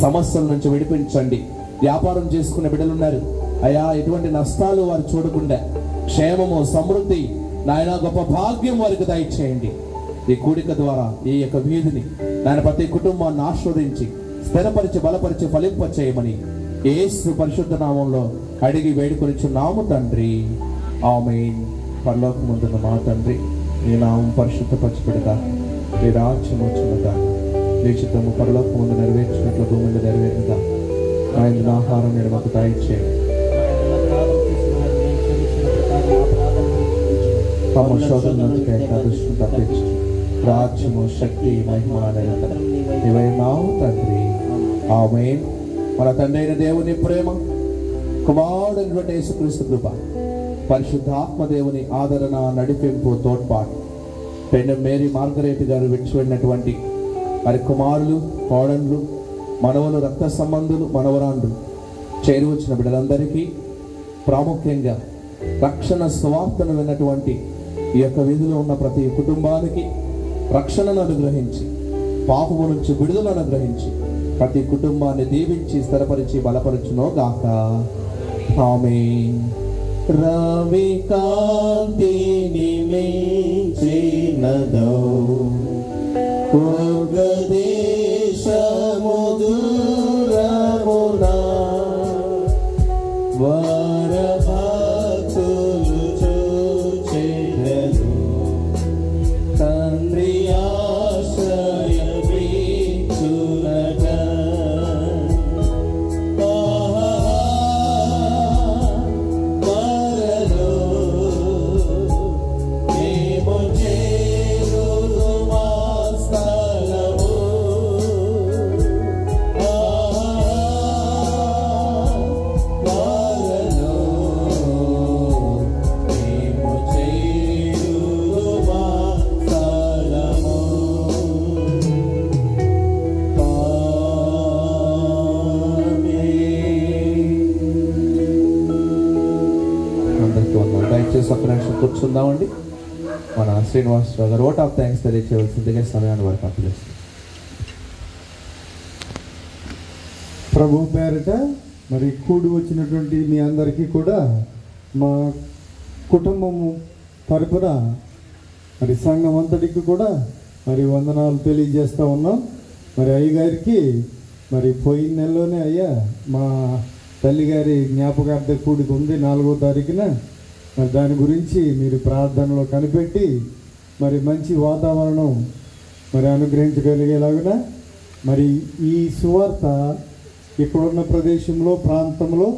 సమస్యల నుంచి విడిపించండి. వ్యాపారం చేసుకునే బిడ్డలున్నారు, అయా ఎటువంటి నష్టాలు వారు చూడకుండా క్షేమము, సమృద్ధి, నాయన గొప్ప భాగ్యం వారికి దయచేయండి. ఈ కూడిక ద్వారా ఈ యొక్క వీధిని నాయన ప్రతి కుటుంబాన్ని ఆస్వాదించి స్థిరపరిచి, బలపరిచి, ఫలింప చేయమని యేసు పరిశుద్ధ నామంలో అడిగి వేడుకొనిచున్నాము తండ్రి. ఆమేన్. పరలోకమందున్న మా తండ్రి, నీ నామం పరిశుద్ధపరచబడుగా, నీ రాజ్యం వచ్చునుగా, నీ చిత్తము పరలోకమందు నెరవేర్చినట్లు భూమి మీద నెరవేరుగా. ఆయన ఆహారం నేను మాకు దయచేయండి. తమ శోధన నుంచి తప్పించు. రాజ్యము, శక్తి, మహిమ నిరంతరం నీవై ఉన్నావు తండ్రి. ఆమేన్. మన తండ్రి అయిన దేవుని ప్రేమ, కుమారుడైనటువంటి యేసుక్రీస్తు కృప, పరిశుద్ధాత్మ దేవుని ఆదరణ, నడిపింపు, తోడ్పాటు, పెండెం మేరీ మార్గరేట్ గారు విడిచిపెట్టినటువంటి మరి కుమారులు, కోడళ్ళు, మనవలు, రక్త సంబంధులు, మనవరాండ్రు, చేరి వచ్చిన బిడ్డలందరికీ, ప్రాముఖ్యంగా రక్షణ సువార్తను విన్నటువంటి ఈ యొక్క వీధిలో ఉన్న ప్రతి కుటుంబానికి రక్షణను అనుగ్రహించి, పాపము నుంచి విడుదల అనుగ్రహించి, ప్రతి కుటుంబాన్ని దీవించి, స్థిరపరిచి, బలపరచునో గాక. ఆమేన్. రవి కాంతిని మించినదో దేశము దూరమునా వరభక్తులు చూచెదరు. తండ్రి ఆశ్రయమిచ్చునట. కూర్చుందామండి. మన శ్రీనివాసరావు గారు ఓట్ ఆఫ్ థ్యాంక్స్ తెలియచేయవలసిందిగా సమయాన్ని వారికి అప్పగిస్తుంది. ప్రభు పేరట మరి కూడి వచ్చినటువంటి మీ అందరికీ కూడా మా కుటుంబము తరపున మరి సంఘం అంతటికి కూడా మరి వందనాలు తెలియజేస్తూ ఉన్నాం. మరి అయ్యగారికి మరి పోయిన నెలలోనే అయ్యా మా తల్లిగారి జ్ఞాపకార్థ కూడిక ఉంది 4వ తారీఖున. మరి దాని గురించి మీరు ప్రార్థనలో కనిపెట్టి మరి మంచి వాతావరణం మరి అనుగ్రహించగలిగేలాగున మరి ఈ సువార్త ఇక్కడున్న ప్రదేశంలో, ప్రాంతంలో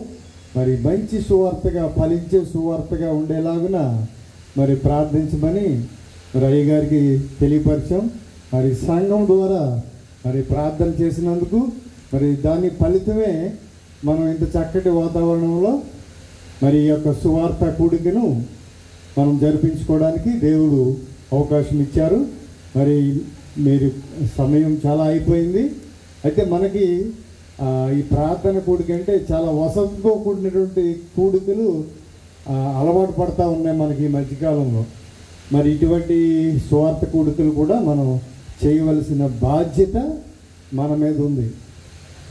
మరి మంచి సువార్తగా, ఫలించే సువార్తగా ఉండేలాగున మరి ప్రార్థించమని మరి అయ్యగారికి తెలియపరిచాం. మరి సంఘం ద్వారా మరి ప్రార్థన చేసినందుకు మరి దాని ఫలితమే మనం ఇంత చక్కటి వాతావరణంలో మరి ఈ యొక్క సువార్త కూడికను మనం జరిపించుకోవడానికి దేవుడు అవకాశం ఇచ్చారు. మరి మీరు సమయం చాలా అయిపోయింది. అయితే మనకి ఈ ప్రార్థన కూడిక అంటే చాలా వసతితో కూడినటువంటి కూడికలు అలవాటు పడతా ఉన్నాయి మనకి ఈ మధ్యకాలంలో. మరి ఇటువంటి సువార్త కూడికలు కూడా మనం చేయవలసిన బాధ్యత మన మీద ఉంది.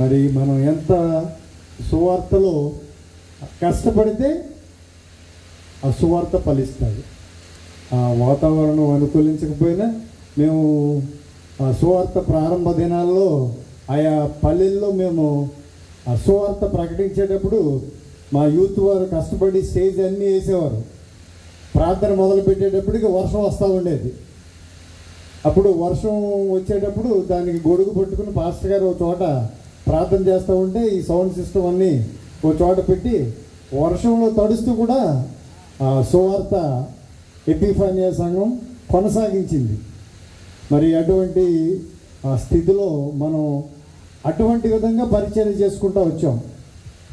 మరి మనం ఎంత సువార్తలో కష్టపడితే ఆ సువార్త ఫలిస్తుంది. ఆ వాతావరణం అనుకూలించకపోయినా మేము ఆ సువార్త ప్రారంభ దినాల్లో ఆయా పల్లెల్లో మేము ఆ సువార్త ప్రకటించేటప్పుడు మా యూత్ వారు కష్టపడి స్టేజ్ అన్నీ వేసేవారు. ప్రార్థన మొదలు పెట్టేటప్పటికి వర్షం వస్తూ ఉండేది. అప్పుడు వర్షం వచ్చేటప్పుడు దానికి గొడుగు పట్టుకుని పాస్టర్ గారు ఒక చోట ప్రార్థన చేస్తూ ఉంటే ఈ సౌండ్ సిస్టమ్ అన్నీ ఒక చోట పెట్టి వర్షంలో తడుస్తూ కూడా సువార్త ఎపిఫానియా సంఘం కొనసాగించింది. మరి అటువంటి స్థితిలో మనం అటువంటి విధంగా పరిచయం చేసుకుంటూ వచ్చాం.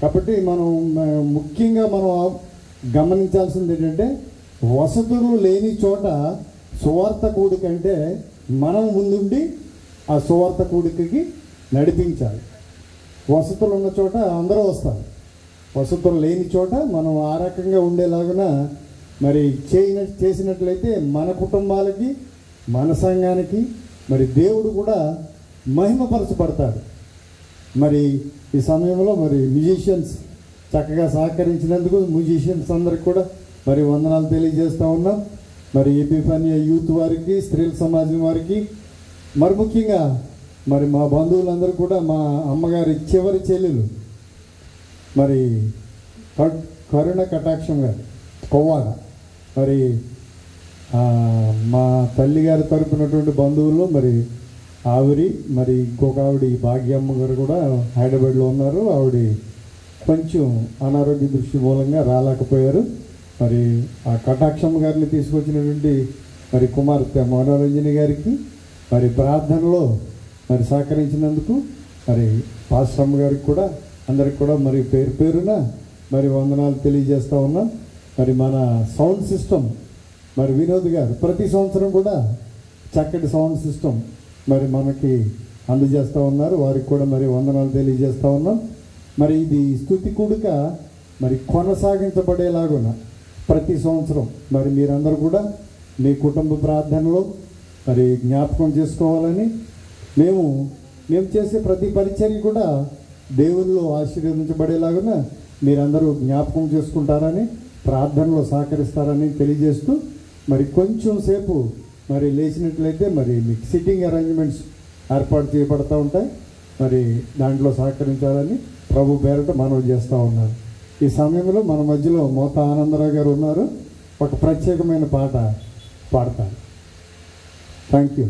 కాబట్టి మనం ముఖ్యంగా మనం గమనించాల్సింది ఏంటంటే వసతులు లేని చోట సువార్త కూడిక అంటే మనం ముందుండి ఆ సువార్త కూడికకి నడిపించాలి. వసతులు ఉన్న చోట అందరూ వస్తారు. వసతులు లేని చోట మనం ఆ రకంగా ఉండేలాగున మరి చేసినట్లయితే మన కుటుంబాలకి మన సంఘానికి మరి దేవుడు కూడా మహిమపరచబడతాడు. మరి ఈ సమయంలో మరి మ్యూజిషియన్స్ చక్కగా సహకరించినందుకు మ్యూజిషియన్స్ అందరికి కూడా మరి వందనాలు తెలియజేస్తూ ఉన్నాం. మరి ఎపిఫానియా యూత్ వారికి, స్త్రీల సమాజం వారికి, మరి ముఖ్యంగా మరి మా బంధువులందరూ కూడా మా అమ్మగారి చివరి చెల్లెలు మరి కరుణ కటాక్షం గారు కొవ్వాడ, మరి మా తల్లిగారి తరపునటువంటి బంధువులు మరి ఆవిరి, మరి ఇంకొక ఆవిడ భాగ్యమ్మ గారు కూడా హైదరాబాద్లో ఉన్నారు. ఆవిడ కొంచెం అనారోగ్య దృష్టి మూలంగా రాలేకపోయారు. మరి ఆ కటాక్షమ్మ గారిని తీసుకొచ్చినటువంటి మరి కుమార్తె మనోరంజని గారికి మరి ప్రార్థనలో మరి సహకరించినందుకు మరి పాస్టమ్మ గారికి కూడా అందరికి కూడా మరి పేరు పేరున మరి వందనాలు తెలియజేస్తూ ఉన్నాం. మరి మన సౌండ్ సిస్టమ్ మరి వినోద్ గారు ప్రతి సంవత్సరం కూడా చక్కటి సౌండ్ సిస్టమ్ మరి మనకి అందజేస్తూ ఉన్నారు. వారికి కూడా మరి వందనాలు తెలియజేస్తూ ఉన్నాం. మరి ఇది స్తుతి కూడిక మరి కొనసాగించబడేలాగున ప్రతి సంవత్సరం మరి మీరందరూ కూడా మీ కుటుంబ ప్రార్థనలో మరి జ్ఞాపకం చేసుకోవాలని, మేము చేసే ప్రతి పరిచర్య కూడా దేవుల్లో ఆశీర్వదించబడేలాగున మీరందరూ జ్ఞాపకం చేసుకుంటారని, ప్రార్థనలో సహకరిస్తారని తెలియజేస్తూ మరి కొంచెం సేపు మరి లేచినట్లయితే మరి మీకు సిట్టింగ్ అరేంజ్మెంట్స్ ఏర్పాటు చేయబడతా ఉంటాయి. మరి దాంట్లో సహకరించాలని ప్రభు పేరట మనవి చేస్తూ ఉన్నాను. ఈ సమయంలో మన మధ్యలో మోత ఆనందరావు గారు ఉన్నారు. ఒక ప్రత్యేకమైన పాట పాడతారు. Thank you.